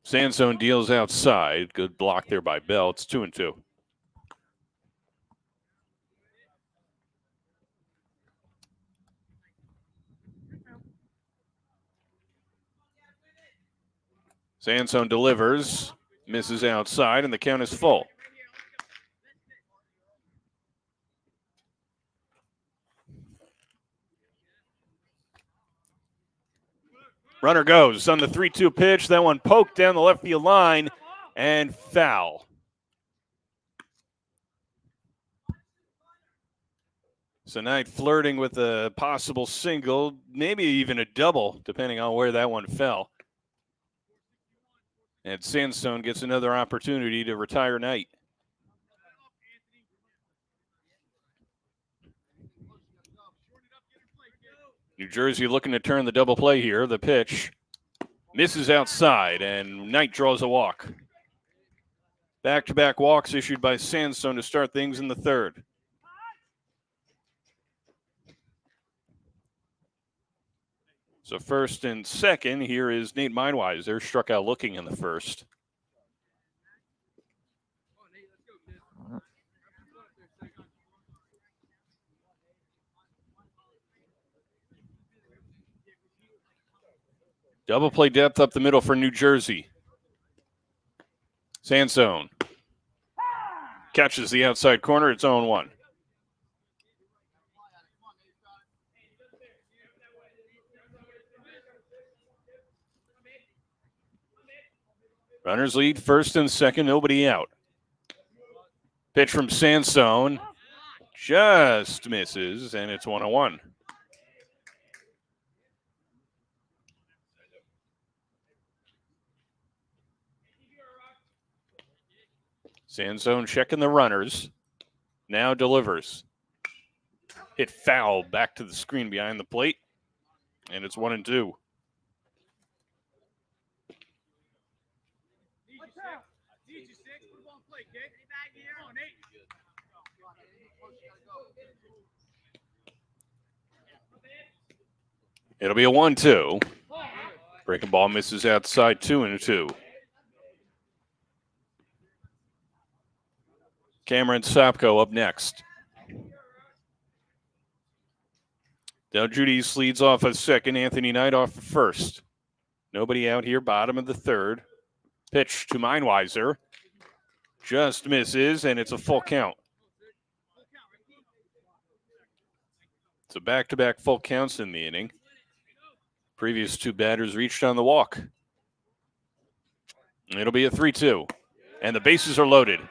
Sansone deals outside. Good block there by Bell. It's 2-2. Sansone delivers, misses outside, and the count is full. Runner goes on the 3-2 pitch. That one poked down the left field line and foul. So Knight flirting with a possible single, maybe even a double, depending on where that one fell. And Sansone gets another opportunity to retire Knight. New Jersey looking to turn the double play here. The pitch misses outside, and Knight draws a walk. Back-to-back walks issued by Sansone to start things in the third. So first and second, here is Nate Meinweiser, struck out looking in the first. Double play depth up the middle for New Jersey. Sansone Catches the outside corner. It's 0-1. Runners lead first and second, nobody out. Pitch from Sansone. Just misses, and it's 1-1. Sansone checking the runners. Now delivers. Hit foul back to the screen behind the plate, and it's 1-2. It'll be a 1-2. Breaking ball misses outside, 2-2. Cameron Sopko up next. Del Judice leads off a second. Anthony Knight off first. Nobody out here, bottom of the third. Pitch to Meinweiser. Just misses, and it's a full count. It's a back-to-back full counts in the inning. Previous two batters reached on the walk. It'll be a 3-2. And the bases are loaded.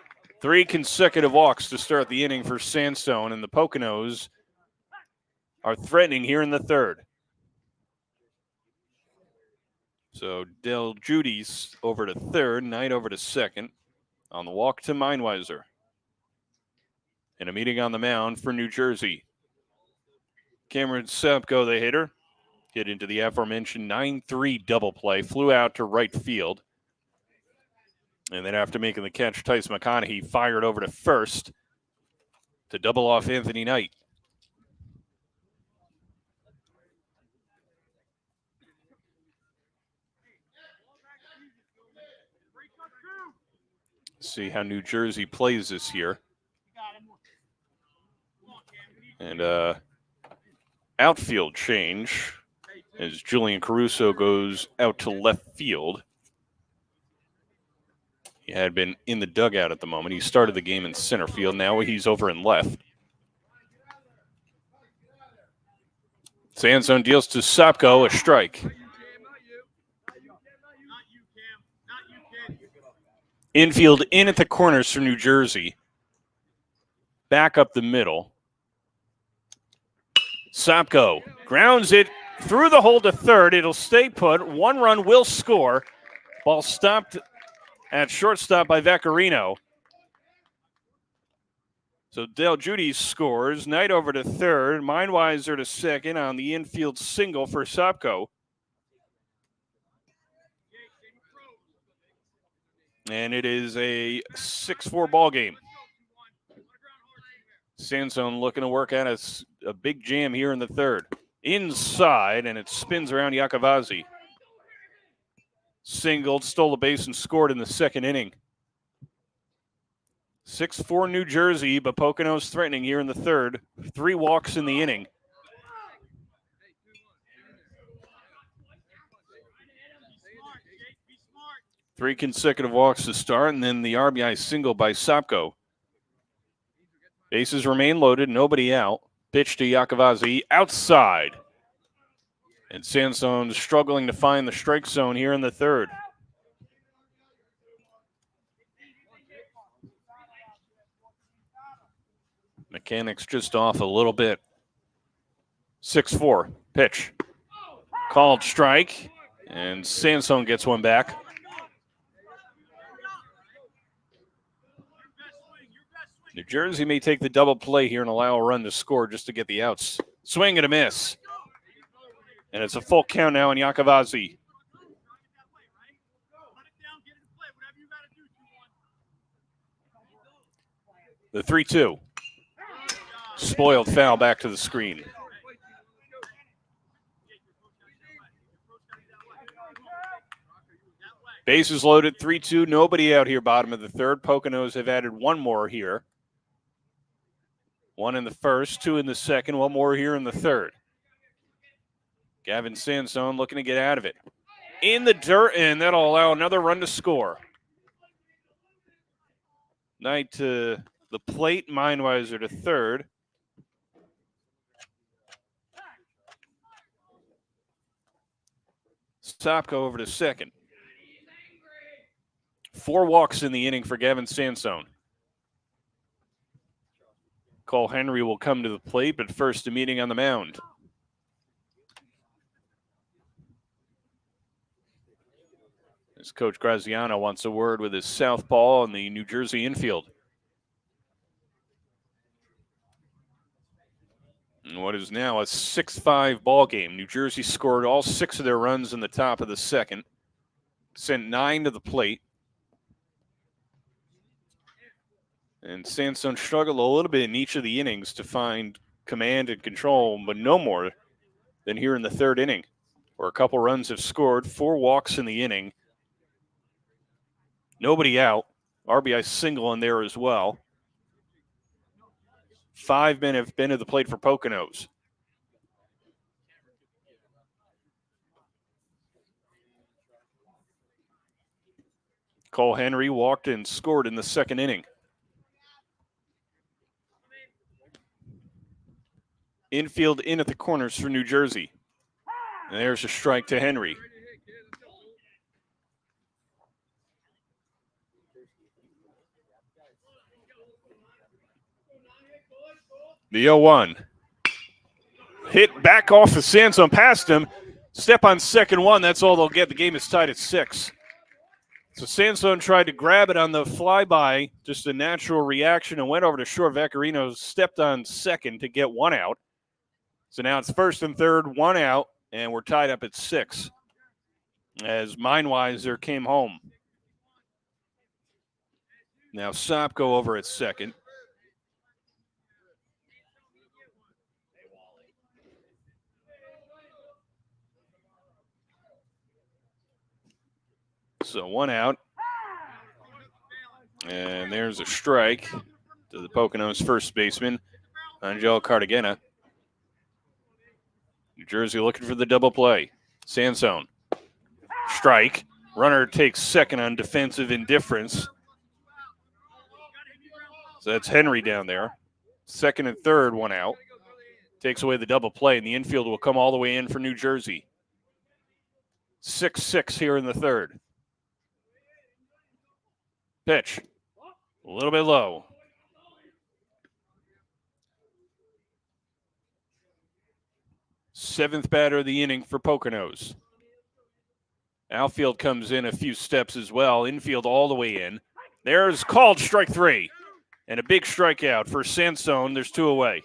3 consecutive walks to start the inning for Sandstone, and the Poconos are threatening here in the third. So Del Judice over to third, Knight over to second. On the walk to Meinweiser. And a meeting on the mound for New Jersey. Cameron Sopko, the hitter, hit into the aforementioned 9-3 double play, flew out to right field. And then after making the catch, Tyson McConaughey fired over to first to double off Anthony Knight. See how New Jersey plays this year. And outfield change as Julian Caruso goes out to left field. He had been in the dugout at the moment. He started the game in center field. Now he's over in left. Sandstone deals to Sopko, a strike. Infield in at the corners for New Jersey. Back up the middle. Sopko grounds it through the hole to third. It'll stay put. 1 run will score. Ball stopped at shortstop by Vaccarino. So Del Judice scores. Knight over to third. Meinweiser to second on the infield single for Sopko. And it is a 6-4 ball game. Sandstone looking to work out a big jam here in the third. Inside, and it spins around Yakavazi. Singled, stole a base, and scored in the second inning. 6-4 New Jersey, but Poconos threatening here in the third. 3 walks in the inning. Three consecutive walks to start, and then the RBI single by Sopko. Bases remain loaded, nobody out. Pitch to Yakavazi, outside. And Sandstone struggling to find the strike zone here in the third. Mechanics just off a little bit. 6-4, pitch. Called strike, and Sandstone gets one back. New Jersey may take the double play here and allow a run to score just to get the outs. Swing and a miss. And it's a full count now on Yakavazi. The 3-2. Spoiled foul back to the screen. Bases loaded, 3-2. Nobody out here bottom of the third. Poconos have added 1 more here. 1 in the first, 2 in the second, 1 more here in the third. Gavin Sandstone looking to get out of it. In the dirt, and that'll allow another run to score. Knight to the plate. Mindwiser to third. Sopko over to second. 4 walks in the inning for Gavin Sansone. Cole Henry will come to the plate, but first a meeting on the mound. As Coach Graziano wants a word with his southpaw in the New Jersey infield. And what is now a 6-5 ball game. New Jersey scored all 6 of their runs in the top of the second. Sent 9 to the plate. And Sansone struggled a little bit in each of the innings to find command and control, but no more than here in the third inning, where a couple runs have scored, 4 walks in the inning. Nobody out. RBI single in there as well. 5 men have been to the plate for Poconos. Cole Henry walked and scored in the second inning. Infield in at the corners for New Jersey. And there's a strike to Henry. The 0-1. Hit back off of Sansone, past him. Step on second one, that's all they'll get. The game is tied at 6. So Sansone tried to grab it on the flyby, just a natural reaction, and went over to short. Vaccarino stepped on second to get 1 out. So now it's first and third, 1 out, and we're tied up at 6 as Mindwiser came home. Now Sopko over at second. So 1 out. And there's a strike to the Poconos first baseman, Angel Cartagena. New Jersey looking for the double play. Sansone. Strike. Runner takes second on defensive indifference. So that's Henry down there. Second and third, 1 out. Takes away the double play, and the infield will come all the way in for New Jersey. 6-6 here in the third. Pitch. A little bit low. Seventh batter of the inning for Poconos. Outfield comes in a few steps as well. Infield all the way in. There's called strike 3. And a big strikeout for Sansone. There's 2 away.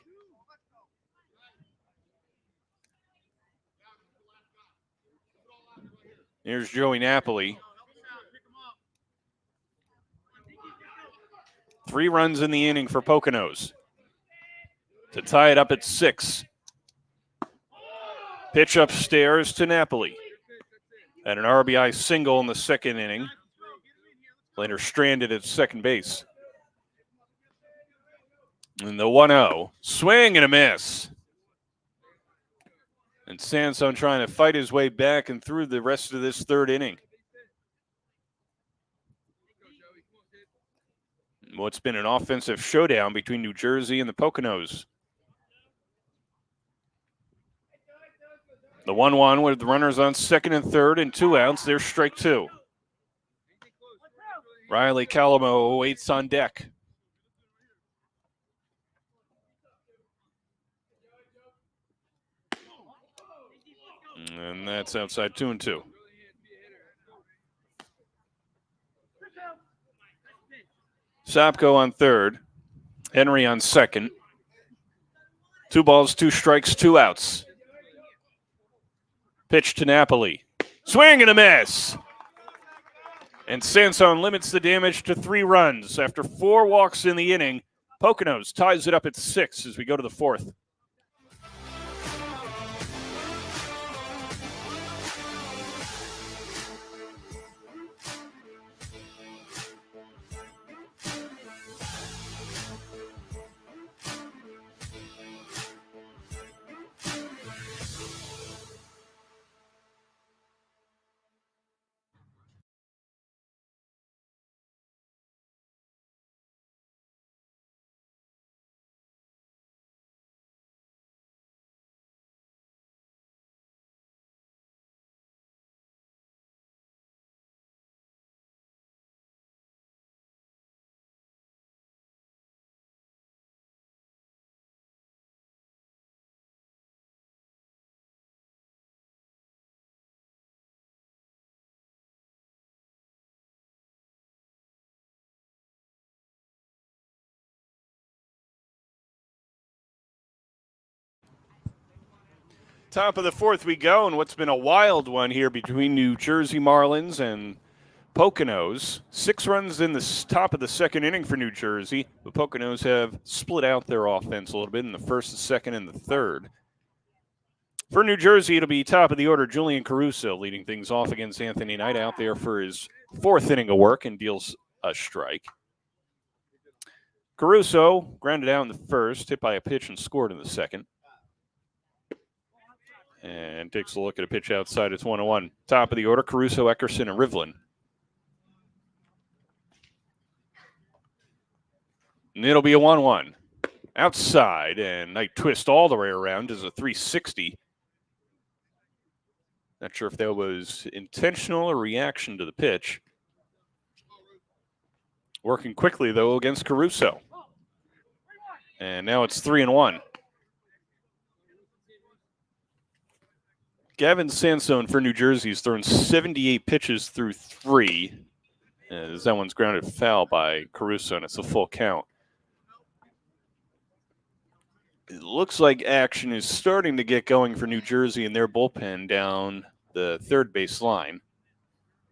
Here's Joey Napoli. 3 runs in the inning for Poconos to tie it up at 6. Pitch upstairs to Napoli. Had an RBI single in the second inning. Later stranded at second base. And the 1-0. Swing and a miss. And Sansone trying to fight his way back and through the rest of this third inning. What's been an offensive showdown between New Jersey and the Poconos. The 1-1 with the runners on second and third and 2 outs. There's strike 2. Riley Calamo waits on deck. And that's outside 2-2. Sopko on third. Henry on second. 2 balls, 2 strikes, 2 outs. Pitch to Napoli. Swing and a miss. And Sansone limits the damage to 3 runs. After 4 walks in the inning, Poconos ties it up at 6 as we go to the 4th. Top of the fourth we go, and what's been a wild one here between New Jersey Marlins and Poconos. 6 runs in the top of the second inning for New Jersey. The Poconos have split out their offense a little bit in the first, the second, and the third. For New Jersey, it'll be top of the order, Julian Caruso leading things off against Anthony Knight out there for his 4th inning of work and deals a strike. Caruso grounded out in the first, hit by a pitch and scored in the second. And takes a look at a pitch outside. It's 1-1. Top of the order, Caruso, Eckerson, and Rivlin. And it'll be a 1-1. Outside, and Knight twist all the way around. Does a 360. Not sure if that was intentional or reaction to the pitch. Working quickly, though, against Caruso. And now it's 3-1. Gavin Sansone for New Jersey has thrown 78 pitches through 3. As that one's grounded foul by Caruso, and it's a full count. It looks like action is starting to get going for New Jersey in their bullpen down the third base line.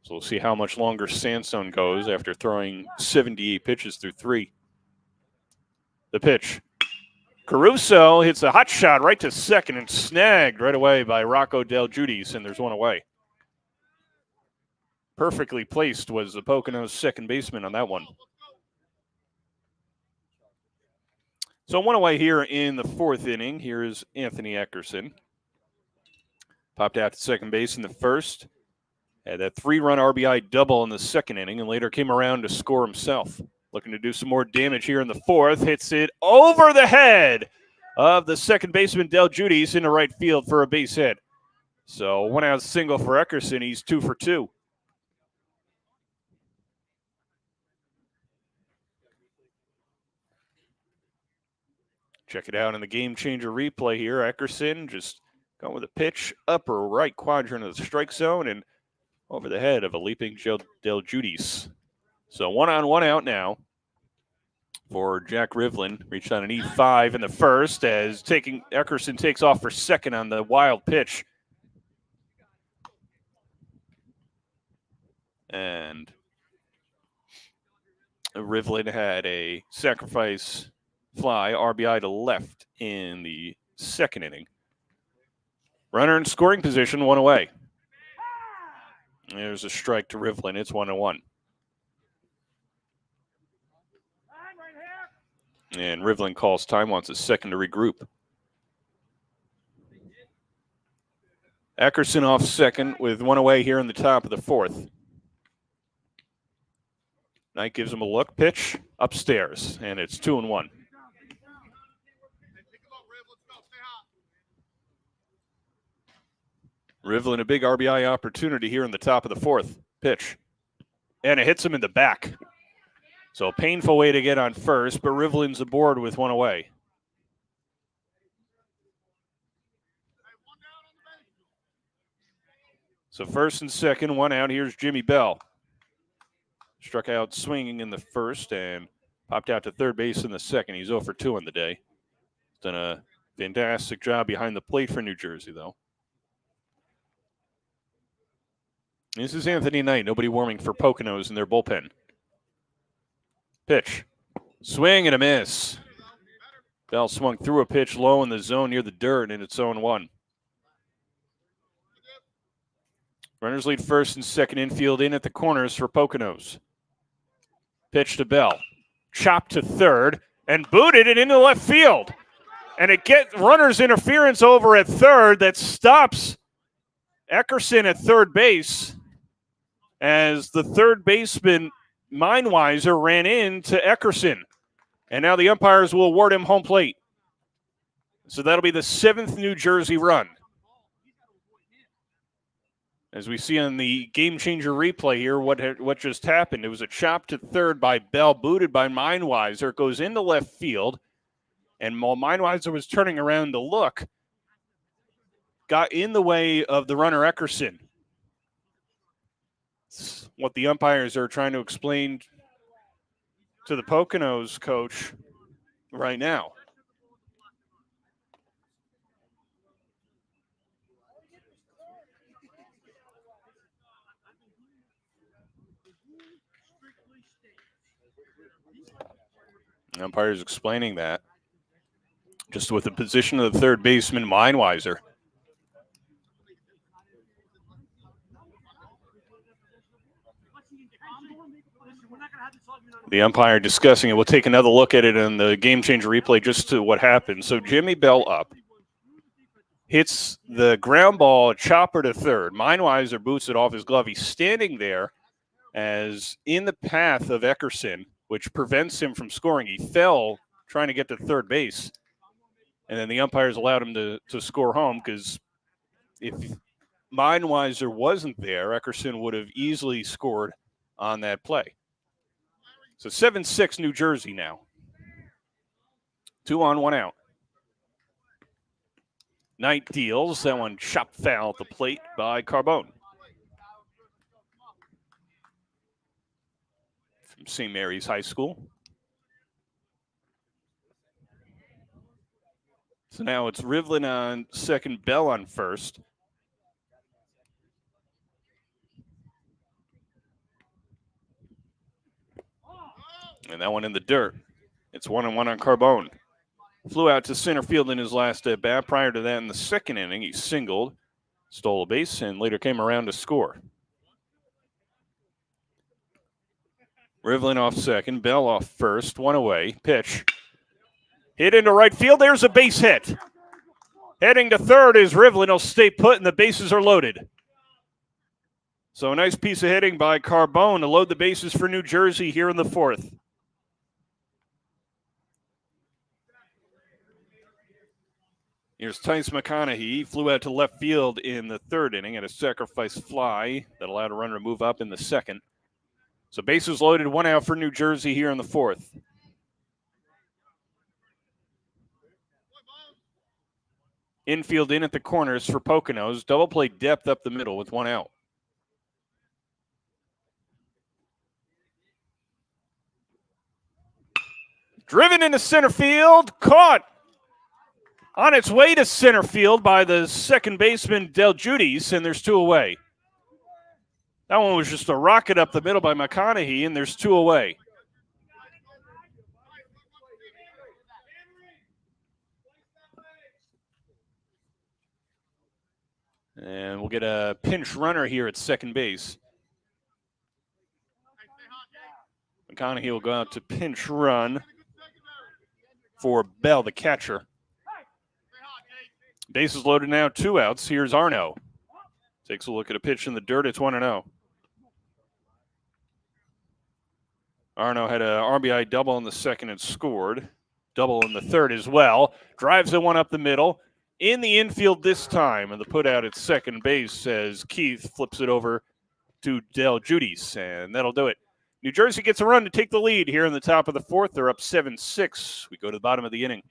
So we'll see how much longer Sansone goes after throwing 78 pitches through 3. The pitch. Caruso hits a hot shot right to second and snagged right away by Rocco Del Giudice, and there's one away. Perfectly placed was the Poconos second baseman on that one. So one away here in the 4th inning. Here's Anthony Eckerson. Popped out to second base in the first. Had that 3-run RBI double in the second inning and later came around to score himself. Looking to do some more damage here in the 4th. Hits it over the head of the second baseman Del Giudice into right field for a base hit. So 1-out single for Eckerson. He's 2 for 2. Check it out in the game changer replay here. Eckerson just going with a pitch, upper right quadrant of the strike zone and over the head of a leaping Del Giudice. So 1-on, 1-out now for Jack Rivlin. Reached on an E5 in the first as Eckerson takes off for second on the wild pitch. And Rivlin had a sacrifice fly, RBI to left in the second inning. Runner in scoring position, 1 away. There's a strike to Rivlin. It's 1-1. And Rivlin calls time, wants a second to regroup. Eckerson off second with 1 away here in the top of the 4th. Knight gives him a look, pitch, upstairs, and it's 2-1. Rivlin a big RBI opportunity here in the top of the 4th. Pitch. And it hits him in the back. So a painful way to get on first, but Rivlin's aboard with 1 away. So first and second, 1 out. Here's Jimmy Bell. Struck out swinging in the first and popped out to third base in the second. He's 0 for 2 on the day. Done a fantastic job behind the plate for New Jersey, though. This is Anthony Knight. Nobody warming for Poconos in their bullpen. Pitch. Swing and a miss. Bell swung through a pitch low in the zone near the dirt, and it's 0-1. Runners lead first and second infield in at the corners for Poconos. Pitch to Bell. Chopped to third and booted it into left field. And it gets runners interference over at third that stops Eckerson at third base as the third baseman, Mindweiser, ran into Eckerson. And now the umpires will award him home plate. So that'll be the 7th New Jersey run. As we see on the game changer replay here, what just happened. It was a chop to third by Bell, booted by Mindweiser. It goes into left field. And while Mindweiser was turning around to look, got in the way of the runner Eckerson. It's what the umpires are trying to explain to the Poconos coach right now. The umpire's explaining that. Just with the position of the third baseman, Meinweiser. The umpire discussing it. We'll take another look at it in the game changer replay just to what happened. So Jimmy Bell up. Hits the ground ball, chopper to third. Meinweiser boots it off his glove. He's standing there as in the path of Eckerson, which prevents him from scoring. He fell trying to get to third base. And then the umpires allowed him to score home because if Meinweiser wasn't there, Eckerson would have easily scored on that play. So 7-6 New Jersey now. 2 on, 1 out. Knight deals. That one chopped foul at the plate by Carbone. From St. Mary's High School. So now it's Rivlin on second, Bell on first. And that one in the dirt. It's 1-1 on Carbone. Flew out to center field in his last at bat. Prior to that, in the second inning, he singled, stole a base, and later came around to score. Rivlin off second, Bell off first, 1 away. Pitch. Hit into right field. There's a base hit. Heading to third is Rivlin. He'll stay put, and the bases are loaded. So a nice piece of hitting by Carbone to load the bases for New Jersey here in the fourth. Here's Tice McConaughey. He flew out to left field in the third inning at a sacrifice fly that allowed a runner to move up in the second. So bases loaded, 1 out for New Jersey here in the fourth. Infield in at the corners for Poconos. Double play depth up the middle with 1 out. Driven into center field. Caught on its way to center field by the second baseman, Del Judice, and there's 2 away. That one was just a rocket up the middle by McConaughey, and there's 2 away. And we'll get a pinch runner here at second base. McConaughey will go out to pinch run for Bell, the catcher. Bases loaded now, 2 outs. Here's Arno. Takes a look at a pitch in the dirt. It's 1-0. Arno had an RBI double in the second and scored. Double in the third as well. Drives the one up the middle. In the infield this time. And the put out at second base as Keith flips it over to Del Judice. And that'll do it. New Jersey gets a run to take the lead here in the top of the fourth. They're up 7-6. We go to the bottom of the inning.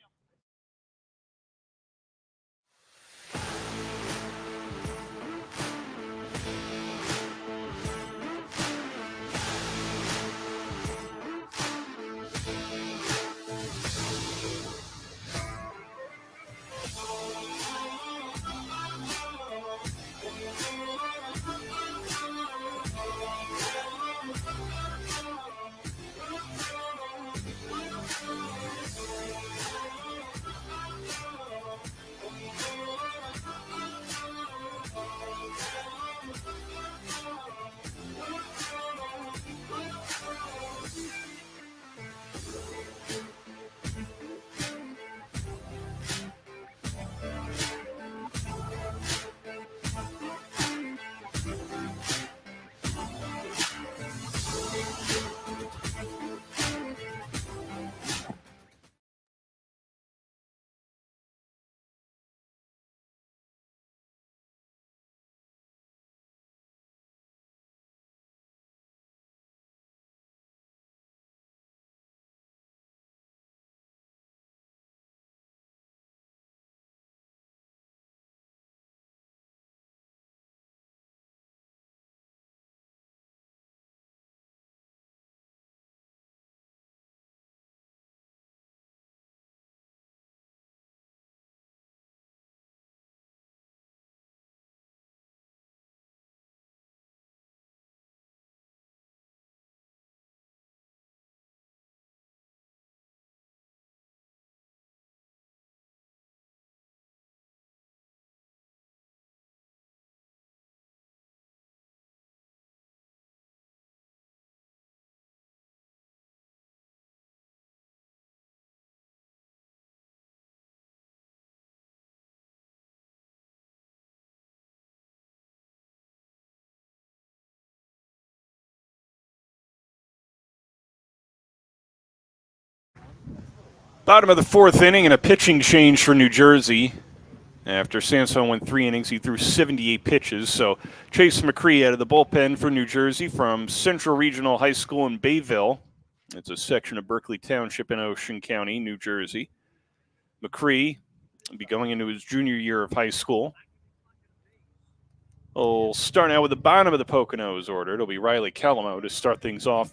Bottom of the fourth inning and a pitching change for New Jersey. After Sansone went 3 innings, he threw 78 pitches. So Chase McCree out of the bullpen for New Jersey from Central Regional High School in Bayville. It's a section of Berkeley Township in Ocean County, New Jersey. McCree will be going into his junior year of high school. We'll start out with the bottom of the Poconos order. It'll be Riley Calamo to start things off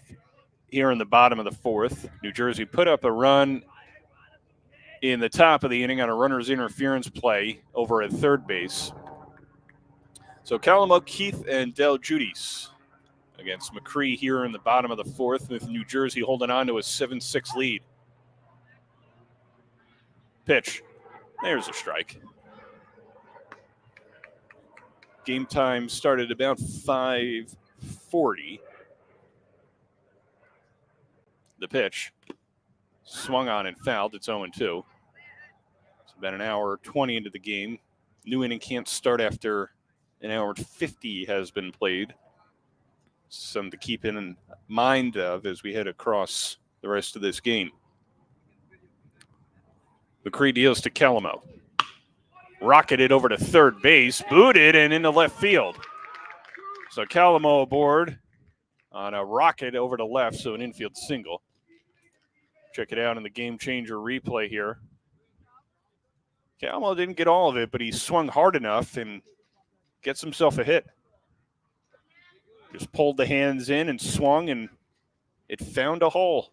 here in the bottom of the fourth. New Jersey put up a run in the top of the inning on a runner's interference play over at third base. So Calamo, Keith, and Del Judice against McCree here in the bottom of the fourth, with New Jersey holding on to a 7-6 lead. Pitch. There's a strike. Game time started about 5:40. The pitch swung on and fouled. It's 0-2. It's about an hour 20 into the game. New inning can't start after an hour 50 has been played. Something to keep in mind of as we head across the rest of this game. McCree deals to Calamo. Rocketed over to third base, booted, and into left field. So Calamo aboard on a rocket over to left, so an infield single. Check it out in the game changer replay here. Calamo didn't get all of it, but he swung hard enough and gets himself a hit. Just pulled the hands in and swung, and it found a hole.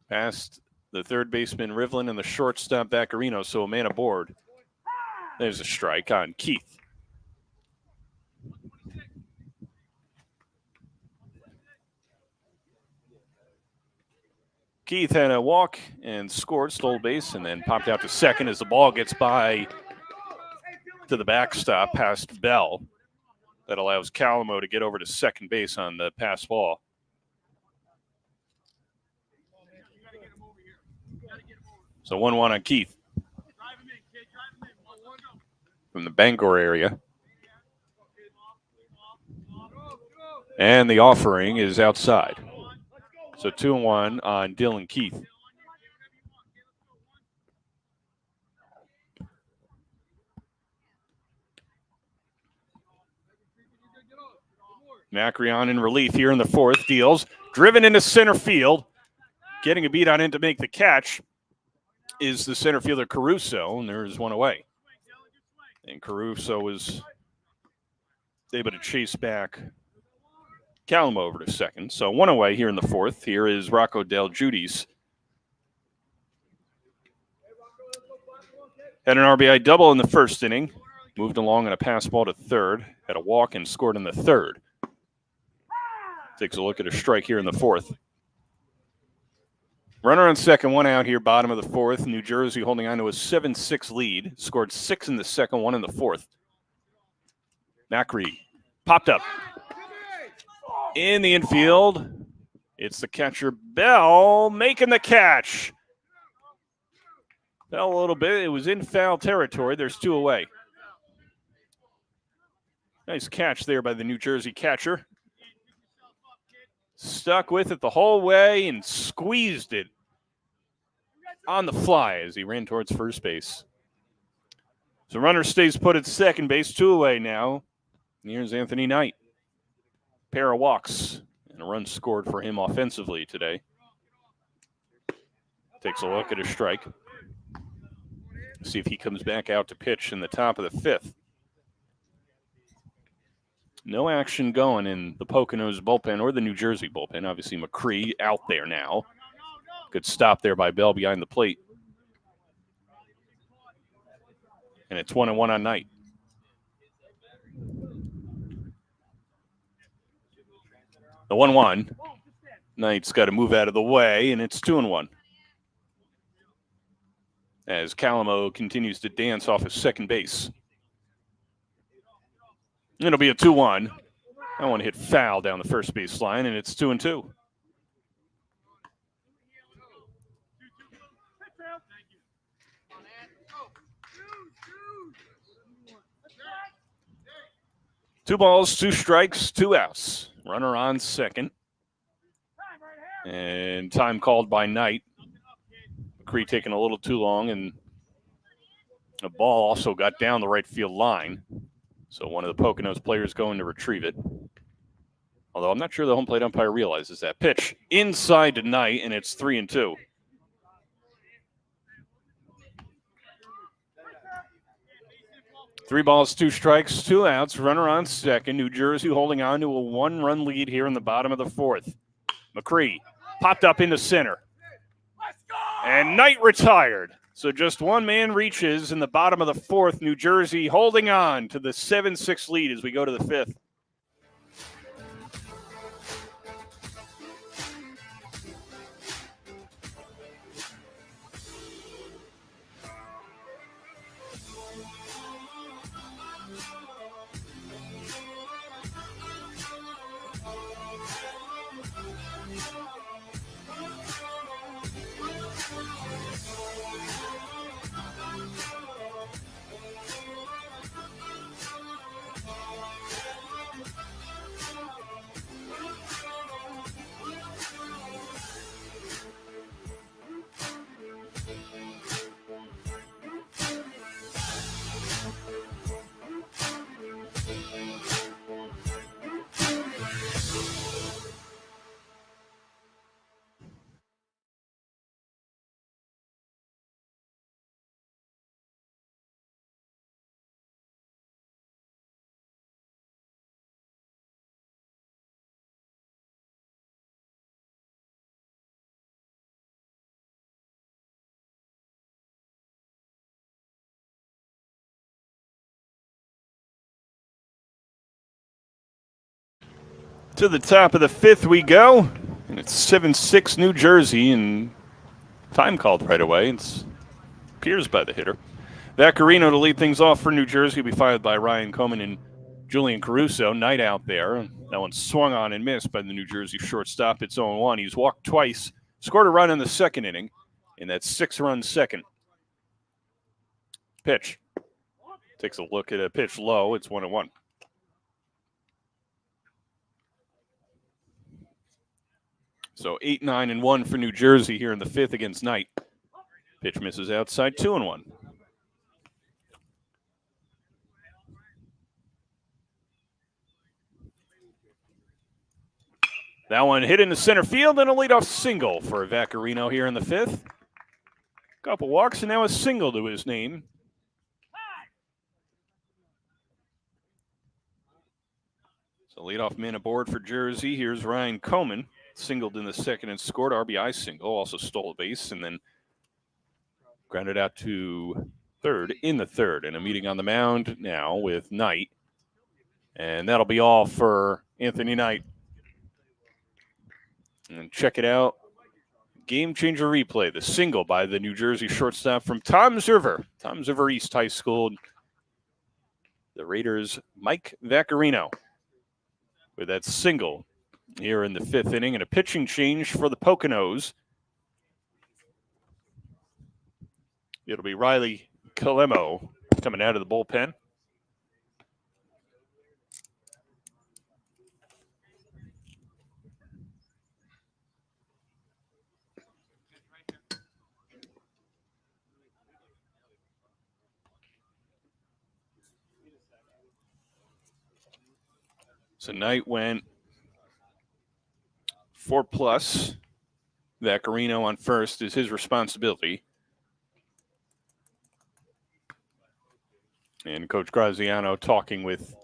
Past the third baseman Rivlin and the shortstop Vaccarino, so a man aboard. There's a strike on Keith. Keith had a walk and scored, stole base, and then popped out to second as the ball gets by to the backstop past Bell. That allows Calamo to get over to second base on the pass ball. So 1-1 on Keith from the Bangor area. And the offering is outside. So 2-1 on Dylan Keith. Macrion in relief here in the fourth. Deals. Driven into center field. Getting a beat on in to make the catch is the center fielder Caruso, and there's one away. And Caruso was able to chase back Calamo over to second. So one away here in the fourth. Here is Rocco Del Judice. Had an RBI double in the first inning. Moved along on a pass ball to third. Had a walk and scored in the third. Takes a look at a strike here in the fourth. Runner on second, one out here, bottom of the fourth. New Jersey holding on to a 7-6 lead. Scored 6 in the second, 1 in the fourth. Macri popped up. In the infield, it's the catcher, Bell, making the catch. Fell a little bit. It was in foul territory. There's 2 away. Nice catch there by the New Jersey catcher. Stuck with it the whole way and squeezed it on the fly as he ran towards first base. So runner stays put at second base, 2 away now. And here's Anthony Knight. Pair of walks and a run scored for him offensively today. Takes a look at a strike. See if he comes back out to pitch in the top of the fifth. No action going in the Poconos bullpen or the New Jersey bullpen. Obviously, McCree out there now. Good stop there by Bell behind the plate. And it's 1-1 on Knight. The 1-1. Knight's got to move out of the way, and it's 2-1. As Calamo continues to dance off of second base. It'll be a 2-1. That one hit foul down the first base line, and it's 2-2. Two balls, 2 strikes, 2 outs. Runner on second. And time called by Knight. McCree taking a little too long, and the ball also got down the right field line. So one of the Poconos players going to retrieve it. Although I'm not sure the home plate umpire realizes that. Pitch inside to Knight, and it's 3-2. Three balls, two strikes, two outs. Runner on second. New Jersey holding on to a one-run lead here in the bottom of the fourth. McCree popped up into center. And Knight retired. So just one man reaches in the bottom of the fourth. New Jersey holding on to the 7-6 lead as we go to the fifth. To the top of the fifth we go, and it's 7-6 New Jersey, and time called right away. It appears by the hitter. Vaccarino to lead things off for New Jersey will be followed by Ryan Coleman and Julian Caruso. Knight out there. That one swung on and missed by the New Jersey shortstop. It's 0-1. He's walked twice, scored a run in the second inning, and that's 6-run second. Pitch. Takes a look at a pitch low. It's 1-1. So 8-9-1 for New Jersey here in the fifth against Knight. Pitch misses outside, 2-1. That one hit into center field and a leadoff single for Vaccarino here in the fifth. Couple walks and now a single to his name. So leadoff man aboard for Jersey. Here's Ryan Coleman. Singled in the second and scored RBI single. Also stole a base and then grounded out to third in the third. And a meeting on the mound now with Knight. And that'll be all for Anthony Knight. And check it out. Game changer replay. The single by the New Jersey shortstop from Toms River East High School. The Raiders' Mike Vaccarino with that single here in the fifth inning, and a pitching change for the Poconos. It'll be Riley Calemo coming out of the bullpen. So Knight went 4+. Vaccarino on first is his responsibility. And Coach Graziano talking with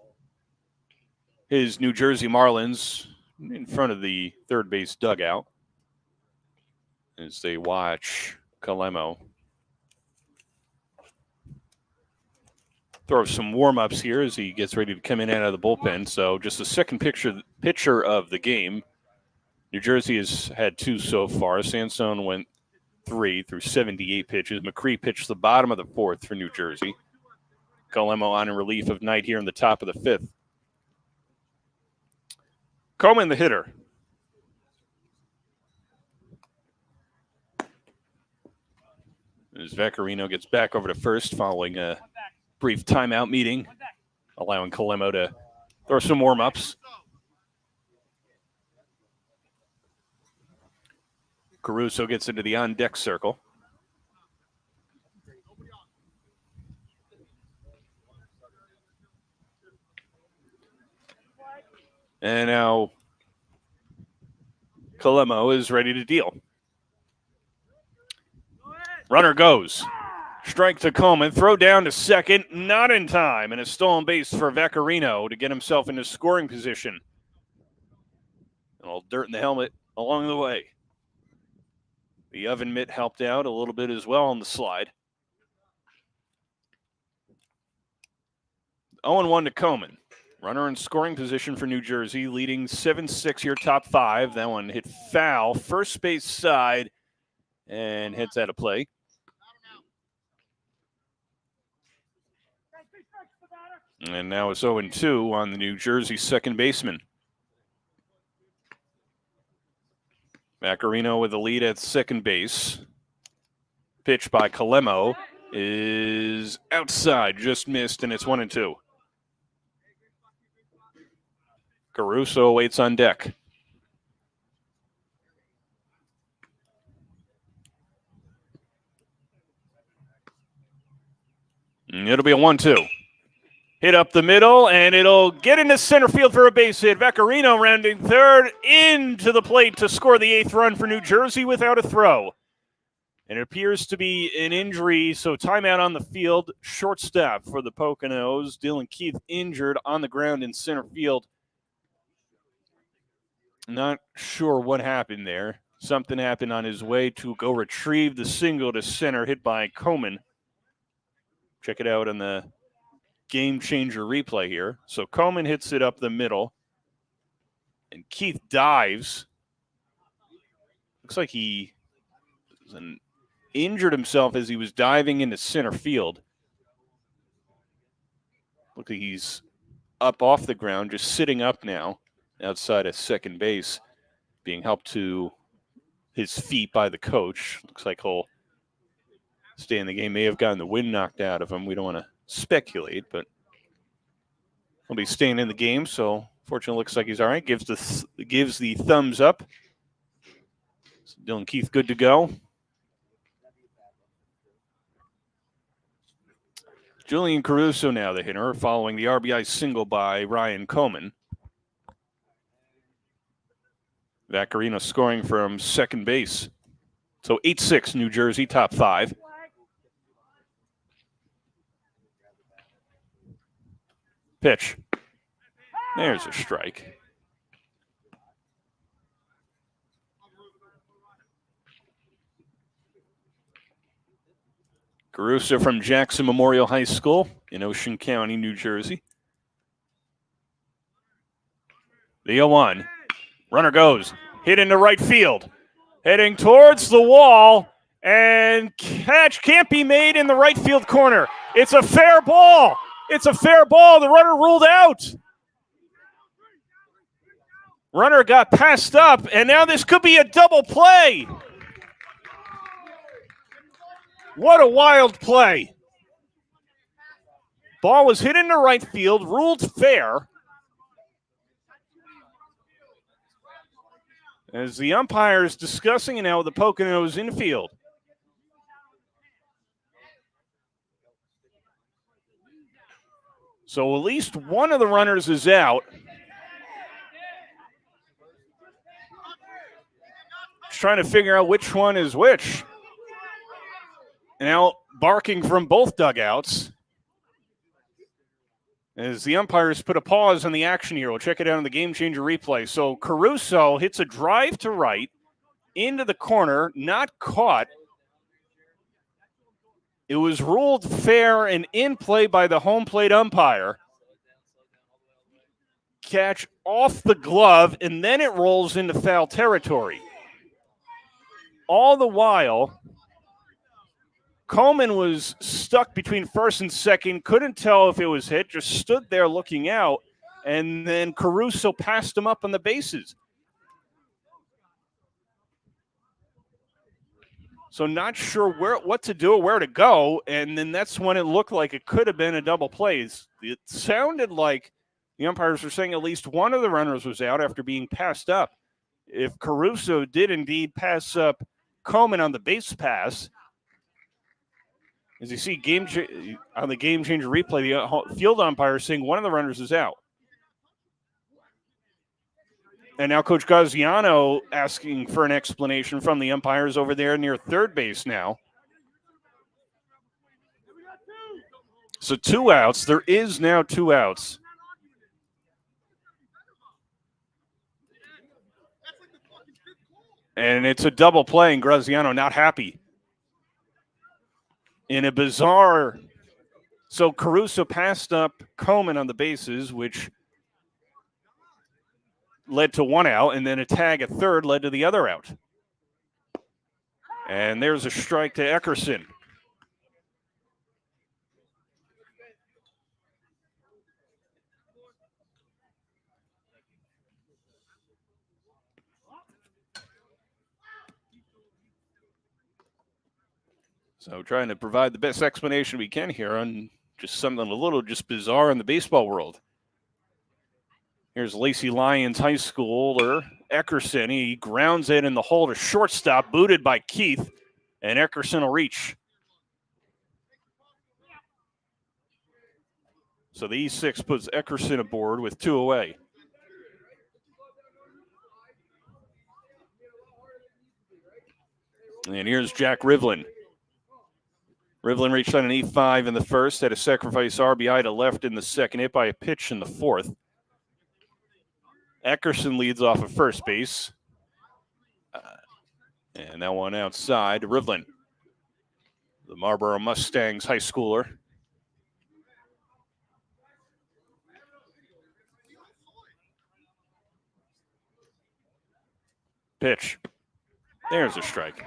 his New Jersey Marlins in front of the third base dugout as they watch Calemo throw some warm-ups here as he gets ready to come in out of the bullpen. So just the second pitcher of the game. New Jersey has had two so far. Sansone went 3 through 78 pitches. McCree pitched the bottom of the fourth for New Jersey. Calemo on in relief of Knight here in the top of the fifth. Coleman, the hitter. As Vaccarino gets back over to first following a brief timeout meeting, allowing Calemo to throw some warm-ups. Caruso gets into the on-deck circle. And now Kalemo is ready to deal. Runner goes. Strike to Coleman. Throw down to second. Not in time. And a stolen base for Vaccarino to get himself into scoring position. A little dirt in the helmet along the way. The oven mitt helped out a little bit as well on the slide. 0-1 to Coleman. Runner in scoring position for New Jersey, leading 7-6 here, top 5. That one hit foul, first base side, and hits out of play. And now it's 0-2 on the New Jersey second baseman. Vaccarino with the lead at second base. Pitch by Kalemo is outside, just missed, and it's 1-2. Caruso waits on deck. And it'll be a 1-2. Hit up the middle, and it'll get into center field for a base hit. Vaccarino rounding third into the plate to score the 8th run for New Jersey without a throw. And it appears to be an injury, so timeout on the field. Shortstop for the Poconos. Dylan Keith injured on the ground in center field. Not sure what happened there. Something happened on his way to go retrieve the single to center hit by Coleman. Check it out on the game changer replay here. So Coleman hits it up the middle, and Keith dives. Looks like he injured himself as he was diving into center field. Look like he's up off the ground, just sitting up now outside of second base, being helped to his feet by the coach. Looks like he'll stay in the game. May have gotten the wind knocked out of him. We don't want to speculate, but he'll be staying in the game. So fortunately, looks like he's all right. Gives the thumbs up. So Dylan Keith good to go. Julian Caruso now the hitter, following the RBI single by Ryan Coleman. Vaccarino scoring from second base. So 8-6 New Jersey, top 5. Pitch. There's a strike. Caruso from Jackson Memorial High School in Ocean County, New Jersey. The 0-1. Runner goes. Hit into right field. Heading towards the wall. And catch can't be made in the right field corner. It's a fair ball. It's a fair ball. The runner ruled out. Runner got passed up, and now this could be a double play. What a wild play. Ball was hit into right field, ruled fair. As the umpire is discussing it now with the Poconos infield. So at least one of the runners is out. Just trying to figure out which one is which. Now barking from both dugouts. As the umpires put a pause on the action here. We'll check it out on the game changer replay. So Caruso hits a drive to right into the corner, not caught. It was ruled fair and in play by the home plate umpire. Catch off the glove, and then it rolls into foul territory. All the while, Coleman was stuck between first and second, couldn't tell if it was hit, just stood there looking out, and then Caruso passed him up on the bases. So not sure what to do or where to go, and then that's when it looked like it could have been a double play. It sounded like the umpires were saying at least one of the runners was out after being passed up. If Caruso did indeed pass up Coleman on the base pass. As you see on the game changer replay, the field umpire saying one of the runners is out. And now Coach Gaziano asking for an explanation from the umpires over there near third base now. So 2 outs. There is now 2 outs. And it's a double play, and Graziano not happy. In a bizarre, so Caruso passed up Coleman on the bases, which led to 1 out, and then a tag at third led to the other out. And there's a strike to Eckerson. So trying to provide the best explanation we can here on just something a little just bizarre in the baseball world. Here's Lacey Lyons High Schooler Eckerson. He grounds it in the hole to shortstop, booted by Keith, and Eckerson will reach. So the E6 puts Eckerson aboard with 2 away. And here's Jack Rivlin. Rivlin reached on an E5 in the first, had a sacrifice RBI to left in the second, hit by a pitch in the fourth. Eckerson leads off of first base. And that one outside to Rivlin, the Marlboro Mustangs high schooler. Pitch. There's a strike.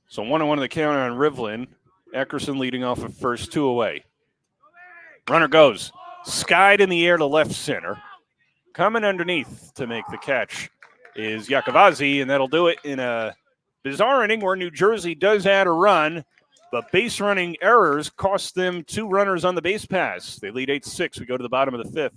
So 1-1 in the count on Rivlin. Eckerson leading off of first, 2 away. Runner goes. Skied in the air to left center. Coming underneath to make the catch is Yakavazi, and that'll do it in a bizarre inning where New Jersey does add a run, but base running errors cost them 2 runners on the base pass. They lead 8-6. We go to the bottom of the 5th.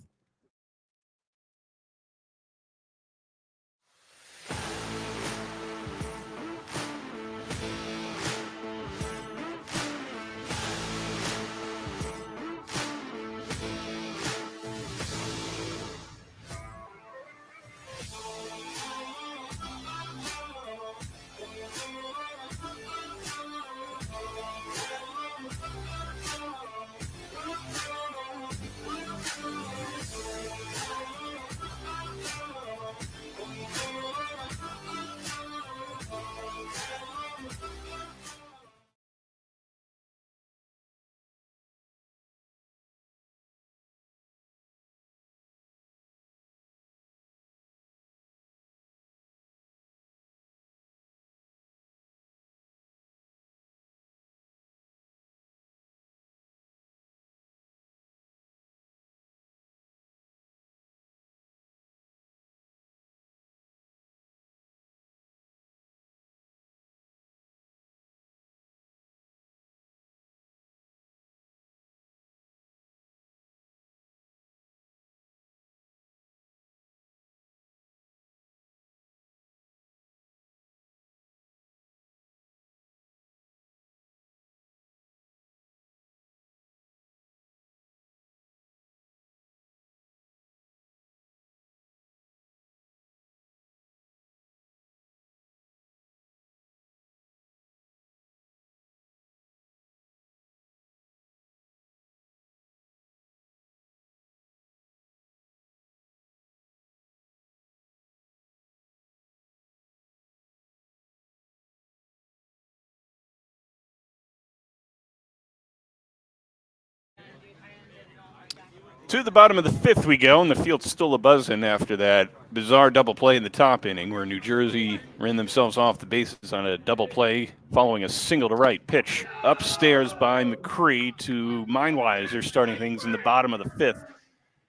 To the bottom of the 5th we go, and the field's still a buzzing after that bizarre double play in the top inning where New Jersey ran themselves off the bases on a double play following a single to right. Pitch upstairs by McCree to Mindweiser, starting things in the bottom of the 5th.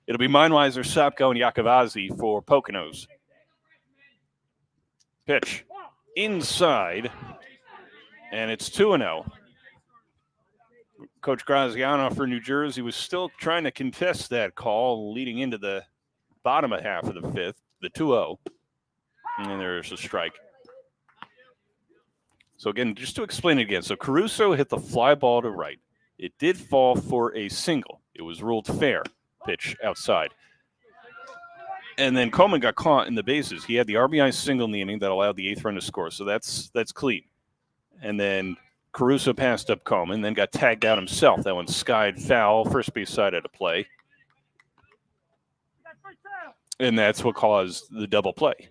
It'll be Mindweiser, Sopko, and Yakavazi for Poconos. Pitch inside, and it's 2-0. Coach Graziano for New Jersey was still trying to contest that call leading into the bottom of half of the fifth, the 2-0. And there's a strike. So again, just to explain it again. So Caruso hit the fly ball to right. It did fall for a single. It was ruled fair. Pitch outside. And then Coleman got caught in the bases. He had the RBI single in the inning that allowed the 8th run to score. So that's clean. And then Caruso passed up Coleman, then got tagged out himself. That one skied foul, first base side out of play. And that's what caused the double play.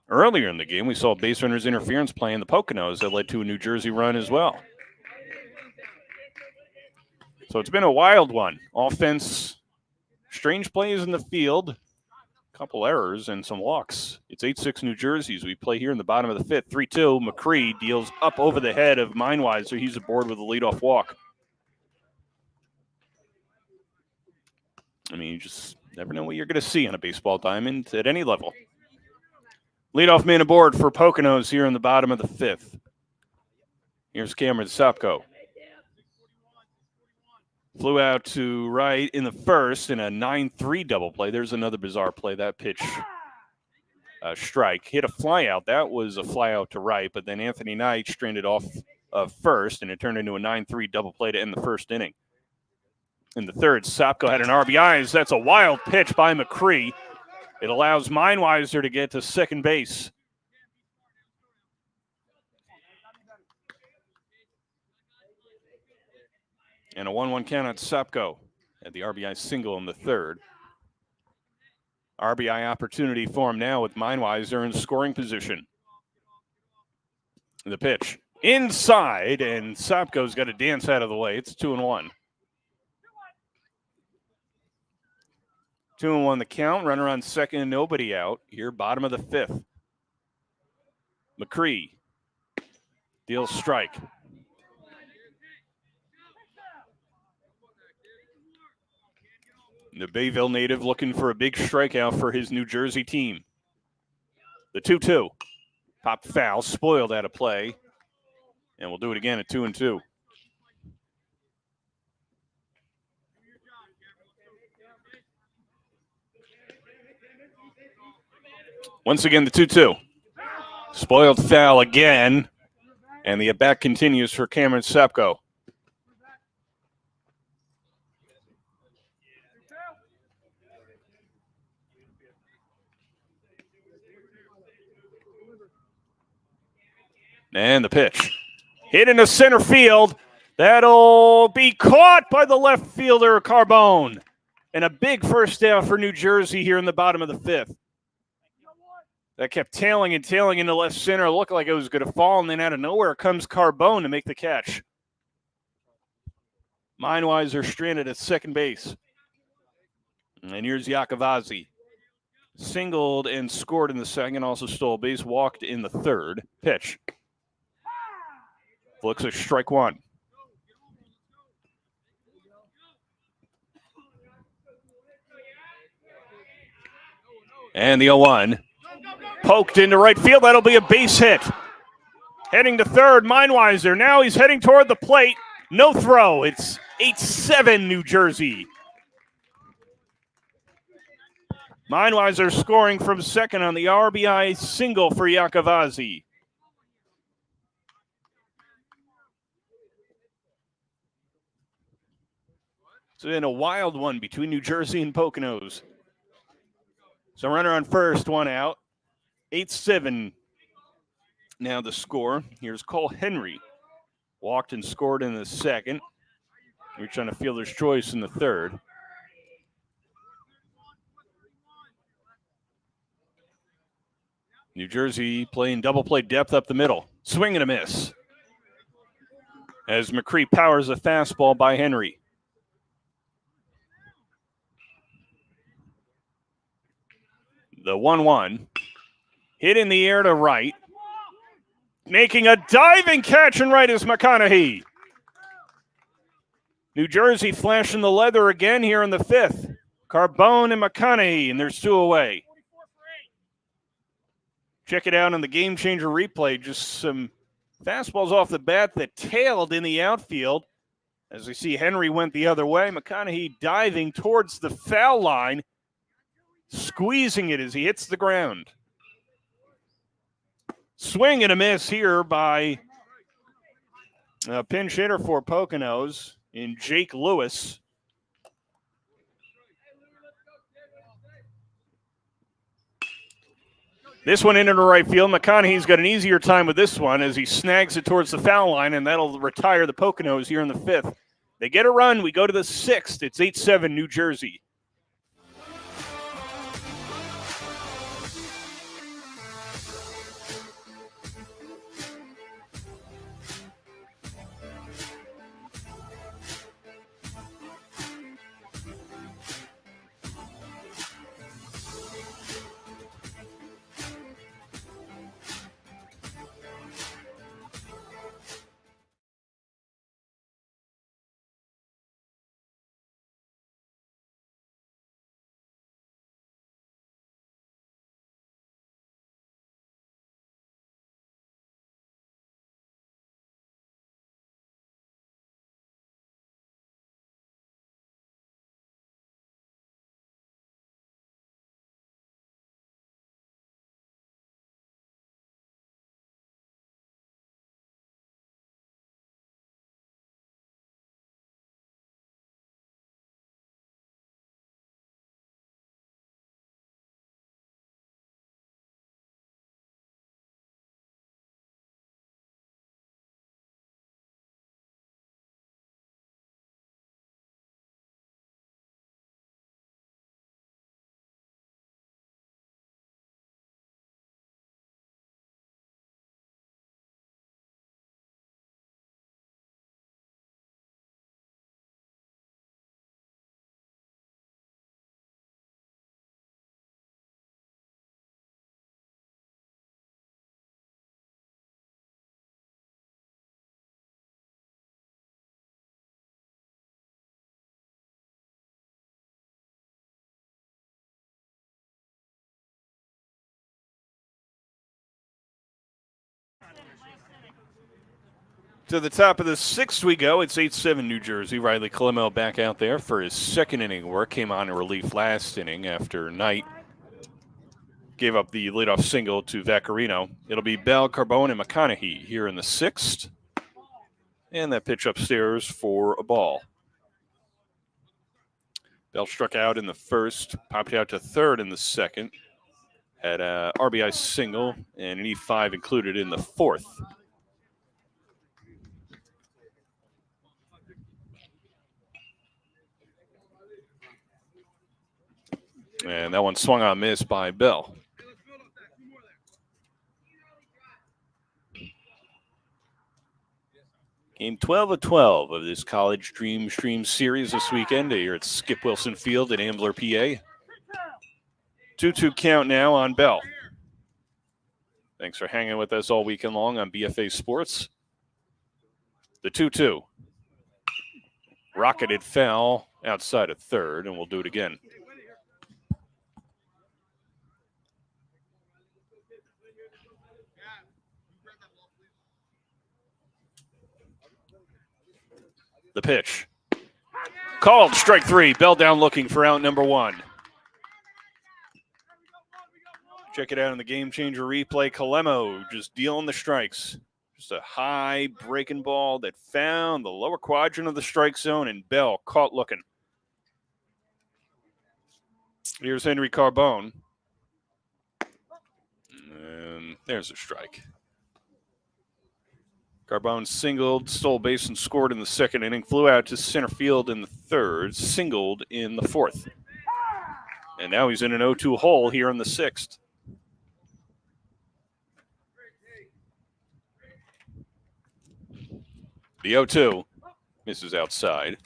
Earlier in the game, we saw base runners interference play in the Poconos that led to a New Jersey run as well. So it's been a wild one. Offense, strange plays in the field, a couple errors, and some walks. It's 8-6 New Jersey as we play here in the bottom of the fifth. 3-2, McCree deals up over the head of Mindweiser. He's aboard with a leadoff walk. I mean, you just never know what you're going to see on a baseball diamond at any level. Leadoff man aboard for Poconos here in the bottom of the fifth. Here's Cameron Sopko. Flew out to right in the first in a 9-3 double play. There's another bizarre play. That pitch, strike. Hit a fly out. That was a fly out to right, but then Anthony Knight stranded off first, and it turned into a 9-3 double play to end the first inning. In the third, Sopko had an RBI. That's a wild pitch by McCree. It allows Mindweiser to get to second base. And a 1-1 count on Sopko at the RBI single in the third. RBI opportunity for him now with Mindweiser in scoring position. The pitch inside, and Sopko's got to dance out of the way. It's 2-1. 2-1 the count. Runner on second and nobody out. Here, bottom of the fifth. McCree deals strike. The Bayville native looking for a big strikeout for his New Jersey team. The 2-2. Pop foul, spoiled out of play. And we'll do it again at 2-2. Once again, the 2-2. Spoiled foul again. And the at-bat continues for Cameron Sopko. And the pitch. Hit into center field. That'll be caught by the left fielder, Carbone. And a big first down for New Jersey here in the bottom of the fifth. That kept tailing and tailing into left center. It looked like it was going to fall, and then out of nowhere comes Carbone to make the catch. Mindweiser stranded at second base. And here's Yakavazi. Singled and scored in the second, also stole a base, walked in the third. Pitch. Looks like strike one. And the 0-1. Poked into right field. That'll be a base hit. Heading to third, Mindweiser. Now he's heading toward the plate. No throw. It's 8-7 New Jersey. Mindweiser scoring from second on the RBI single for Yakavazi. It's been a wild one between New Jersey and Poconos. So runner on first, one out. 8-7 now the score. Here's Cole Henry. Walked and scored in the second. We're trying to fielder's choice in the third. New Jersey playing double play depth up the middle. Swing and a miss. As McCree powers a fastball by Henry. The 1-1. Hit in the air to right. Making a diving catch and right is McConaughey. New Jersey flashing the leather again here in the fifth. Carbone and McConaughey, and there's two away. Check it out on the Game Changer replay. Just some Fastball's off the bat that tailed in the outfield. As we see, Henry went the other way. McConaughey diving towards the foul line, squeezing it as he hits the ground. Swing and a miss here by a pinch hitter for Poconos in Jake Lewis. This one into right field. McConaughey's got an easier time with this one as he snags it towards the foul line, and that'll retire the Poconos here in the 5th. They get a run. We go to the 6th. It's 8-7 New Jersey. To the top of the 6th we go. It's 8-7 New Jersey. Riley Clemel back out there for his 2nd inning work. Came on in relief last inning after Knight gave up the leadoff single to Vaccarino. It'll be Bell, Carbone, and McConaughey here in the 6th. And that pitch upstairs for a ball. Bell struck out in the 1st, popped out to 3rd in the 2nd. Had a RBI single and an E5 included in the 4th. And that one swung on miss by Bell. Game 12 of 12 of this College Dreamstream series this weekend here at Skip Wilson Field in Ambler, PA. 2-2 count now on Bell. Thanks for hanging with us all weekend long on BFA Sports. The 2-2. Rocketed foul outside of 3rd, and we'll do it again. The pitch. Called strike 3. Bell down looking for out number 1. Check it out in the Game Changer replay. Calemo just dealing the strikes. Just a high breaking ball that found the lower quadrant of the strike zone, and Bell caught looking. Here's Henry Carbone. And there's a strike. Carbone singled, stole base, and scored in the 2nd inning. Flew out to center field in the 3rd, singled in the 4th. And now he's in an 0-2 hole here in the 6th. The 0-2 misses outside.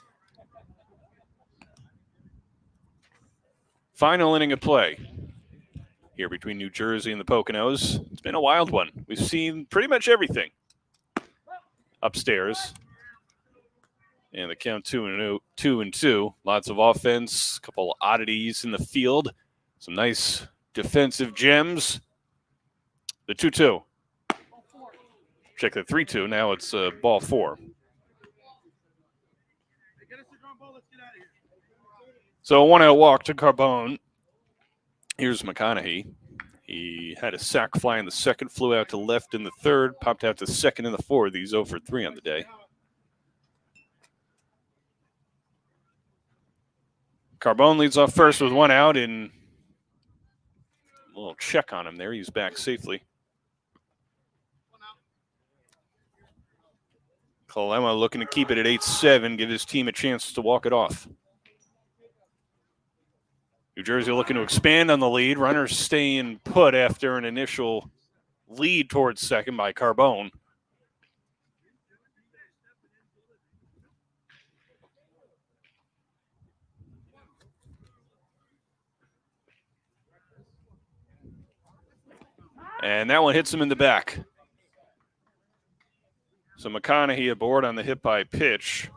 Final inning of play here between New Jersey and the Poconos. It's been a wild one. We've seen pretty much everything upstairs. And the count 2-2. Lots of offense, a couple oddities in the field. Some nice defensive gems. The 2-2. Check the 3-2. Now it's ball 4. So a 1-out walk to Carbone. Here's McConaughey. He had a sac fly in the second, flew out to left in the third, popped out to second in the fourth. He's 0 for 3 on the day. Carbone leads off first with 1 out, and a little check on him there. He's back safely. Colema looking to keep it at 8-7, give his team a chance to walk it off. New Jersey looking to expand on the lead. Runners staying put after an initial lead towards second by Carbone. And that one hits him in the back. So McConaughey aboard on the hit by pitch.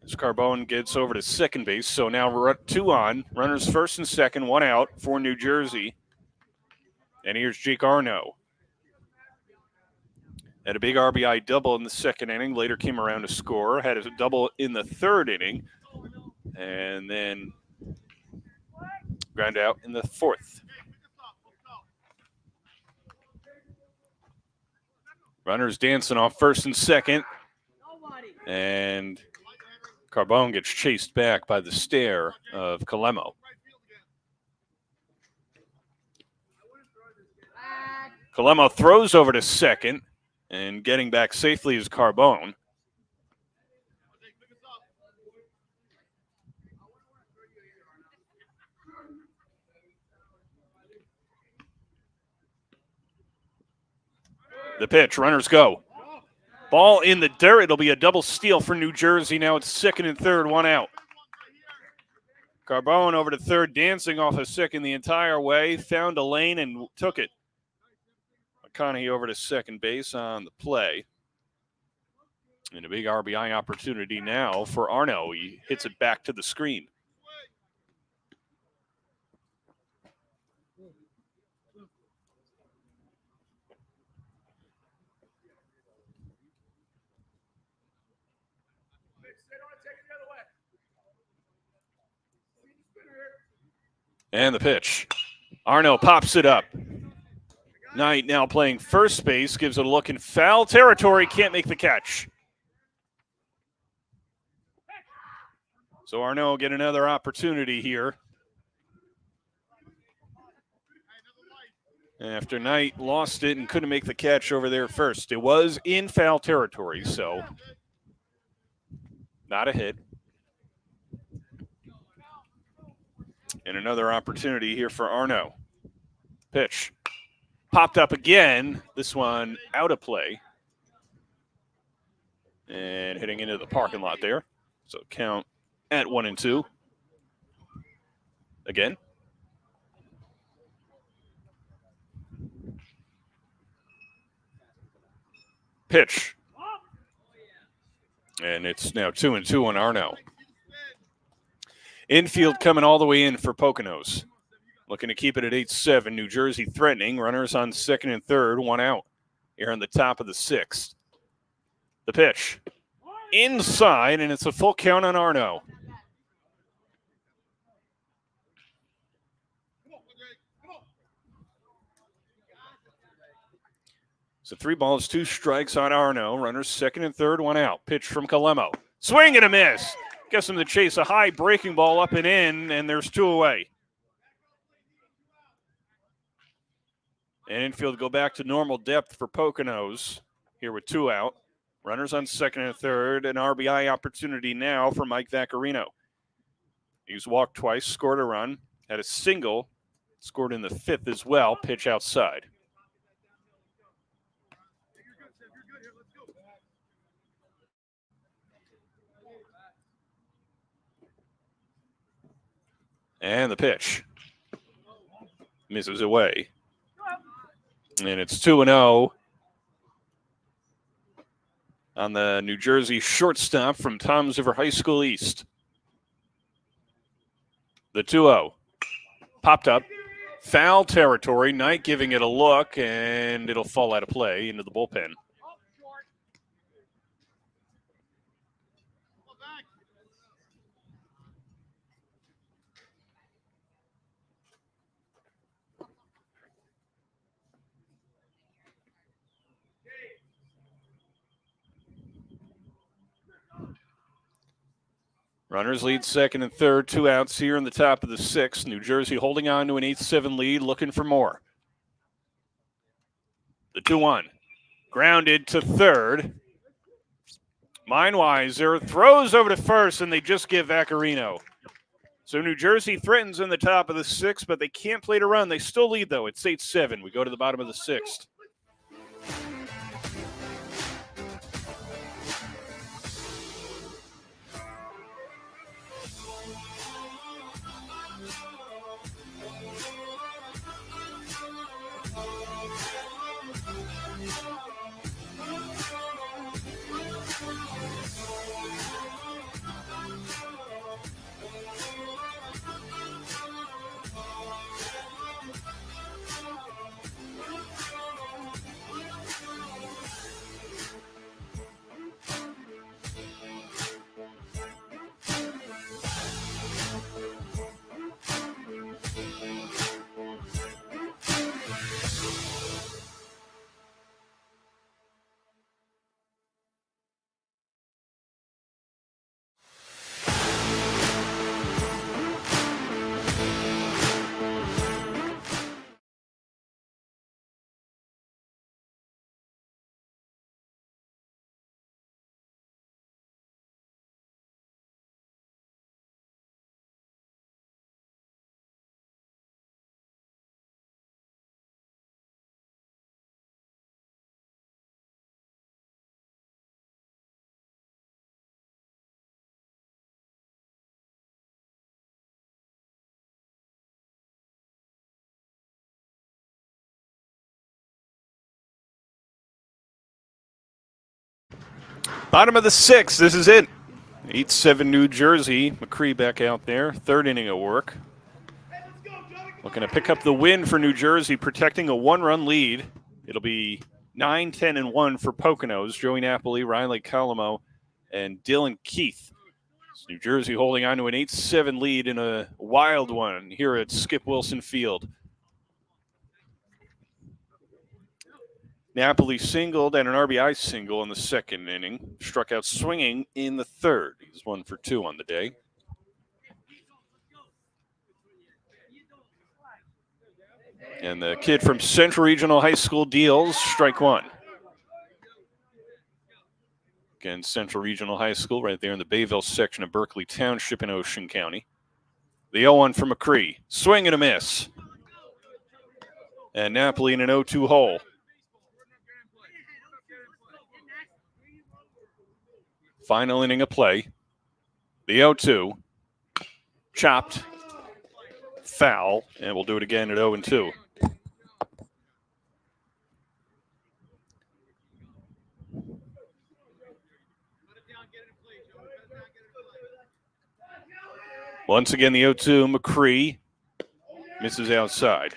As Carbone gets over to second base. So now 2 on. Runners first and second, 1 out for New Jersey. And here's Jake Arno. Had a big RBI double in the second inning. Later came around to score. Had a double in the third inning. And then ground out in the fourth. Runners dancing off first and second. And Carbone gets chased back by the stare of Colemo. Colemo throws over to second, and getting back safely is Carbone. The pitch, runners go. Ball in the dirt. It'll be a double steal for New Jersey. Now it's second and third, 1 out. Carbone over to third, dancing off of second the entire way. Found a lane and took it. McConaughey over to second base on the play. And a big RBI opportunity now for Arno. He hits it back to the screen. And the pitch. Arno pops it up. Knight now playing first base, gives it a look in foul territory, can't make the catch. So Arno will get another opportunity here. After Knight lost it and couldn't make the catch over there first. It was in foul territory, so not a hit. And another opportunity here for Arno. Pitch. Popped up again. This one out of play. And hitting into the parking lot there. So count at 1-2. Again. Pitch. And it's now 2-2 on Arno. Infield coming all the way in for Poconos. Looking to keep it at 8-7. New Jersey threatening. Runners on second and third, 1 out. Here on the top of the sixth. The pitch. Inside, and it's a full count on Arno. So 3 balls, 2 strikes on Arno. Runners second and third, 1 out. Pitch from Colemo. Swing and a miss. Gets him to chase a high breaking ball up and in, and there's 2 away. And infield go back to normal depth for Poconos here with 2 out. Runners on second and third. An RBI opportunity now for Mike Vaccarino. He's walked twice, scored a run, had a single, scored in the 5th as well. Pitch outside. And the pitch. Misses away. And it's 2-0 on the New Jersey shortstop from Toms River High School East. The 2-0. Popped up. Foul territory. Knight giving it a look, and it'll fall out of play into the bullpen. Runners lead second and third, 2 outs here in the top of the 6th. New Jersey holding on to an 8-7 lead, looking for more. The 2-1. Grounded to third. Mindweiser throws over to first, and they just give Vaccarino. So New Jersey threatens in the top of the 6th, but they can't play to run. They still lead, though. It's 8-7. We go to the bottom of the 6th. Bottom of the 6th. This is it. 8-7 New Jersey. McCree back out there. Third inning of work. Looking to pick up the win for New Jersey, protecting a 1-run lead. It'll be 9-10-1 for Poconos. Joey Napoli, Riley Calamo, and Dylan Keith. It's New Jersey holding on to an 8-7 lead in a wild one here at Skip Wilson Field. Napoli singled and an RBI single in the second inning. Struck out swinging in the third. He's 1 for 2 on the day. And the kid from Central Regional High School deals strike 1. Again, Central Regional High School right there in the Bayville section of Berkeley Township in Ocean County. The 0-1 from McCree. Swing and a miss. And Napoli in an 0-2 hole. Final inning of play. The 0-2. Chopped. Foul. And we'll do it again at 0-2. Once again, the 0-2. McCree misses outside.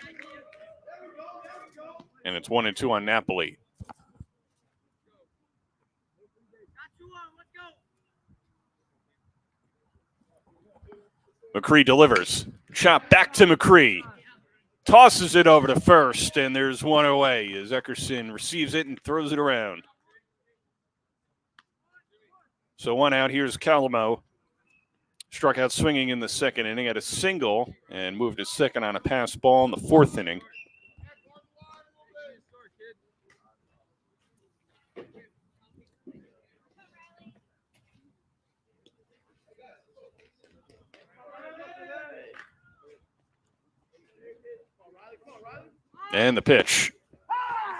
And it's 1-2 on Napoli. McCree delivers. Chop back to McCree. Tosses it over to first, and there's one away as Eckerson receives it and throws it around. So 1 out. Here's Calamo. Struck out swinging in the second inning, had a single and moved to second on a pass ball in the 4th inning. And the pitch.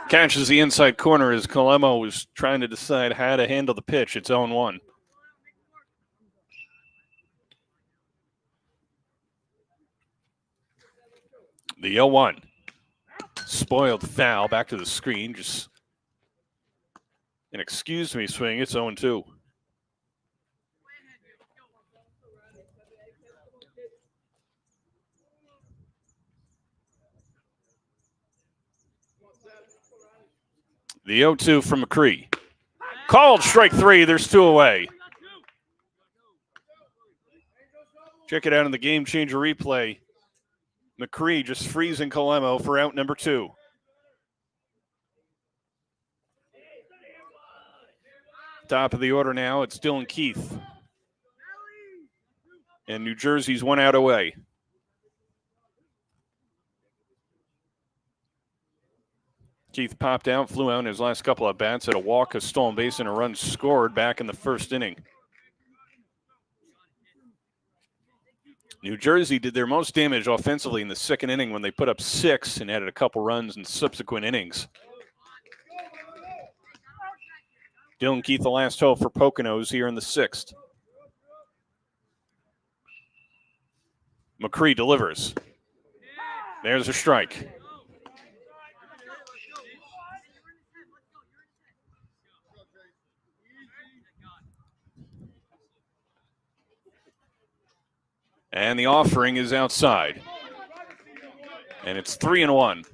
Catches the inside corner as Calamo was trying to decide how to handle the pitch. It's 0-1. The 0-1. Spoiled foul. Back to the screen. Just an excuse me swing. It's 0-2. The 0-2 from McCree. Called strike 3. There's 2 away. Check it out in the game changer replay. McCree just freezing Colemo for out number 2. Top of the order now, it's Dylan Keith. And New Jersey's 1 out away. Keith popped out, flew out in his last couple of bats, had a walk, a stolen base, and a run scored back in the first inning. New Jersey did their most damage offensively in the second inning when they put up 6 and added a couple runs in subsequent innings. Dylan Keith, the last hope for Poconos here in the 6th. McCree delivers. There's a strike. And the offering is outside. And it's 3-1.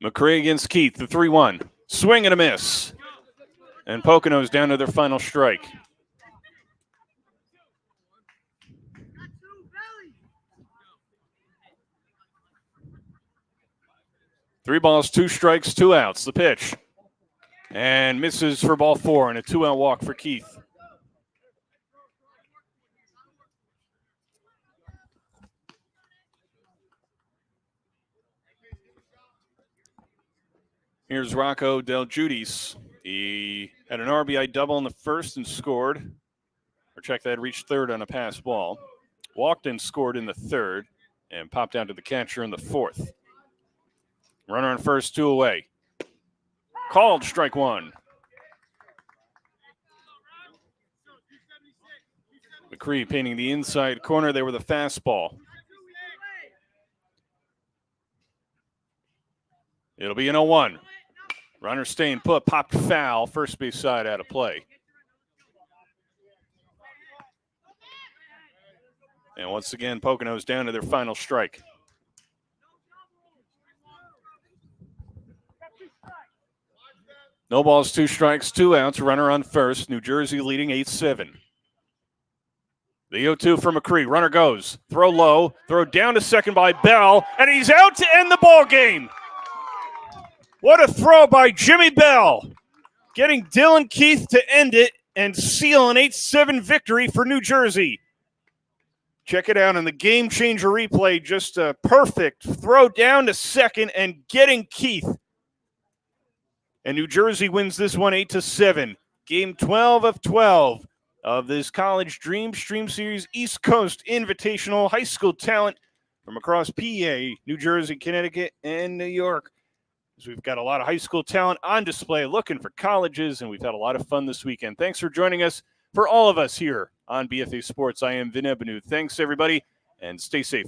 McCree against Keith, the 3-1. Swing and a miss. And Poconos down to their final strike. Three balls, 2 strikes, 2 outs. The pitch. And misses for ball 4 and a 2-out walk for Keith. Here's Rocco Del Giudice. He had an RBI double in the first and scored. Or check that, reached third on a pass ball. Walked and scored in the third and popped down to the catcher in the 4th. Runner on first, 2 away. Called strike 1. McCree painting the inside corner there with a fastball. It'll be an 0-1. Runner staying put, popped foul, first base side out of play. And once again, Poconos down to their final strike. No balls, 2 strikes, 2 outs. Runner on first. New Jersey leading 8-7. The 0-2 for McCree. Runner goes. Throw low. Throw down to second by Bell. And he's out to end the ball game. What a throw by Jimmy Bell. Getting Dylan Keith to end it and seal an 8-7 victory for New Jersey. Check it out in the game changer replay. Just a perfect throw down to second and getting Keith. And New Jersey wins this one 8-7. Game 12 of 12 of this College Dreamstream Series East Coast Invitational high school talent from across PA, New Jersey, Connecticut, and New York. So we've got a lot of high school talent on display looking for colleges, and we've had a lot of fun this weekend. Thanks for joining us. For all of us here on BFA Sports, I am Vin Ebenau. Thanks, everybody, and stay safe.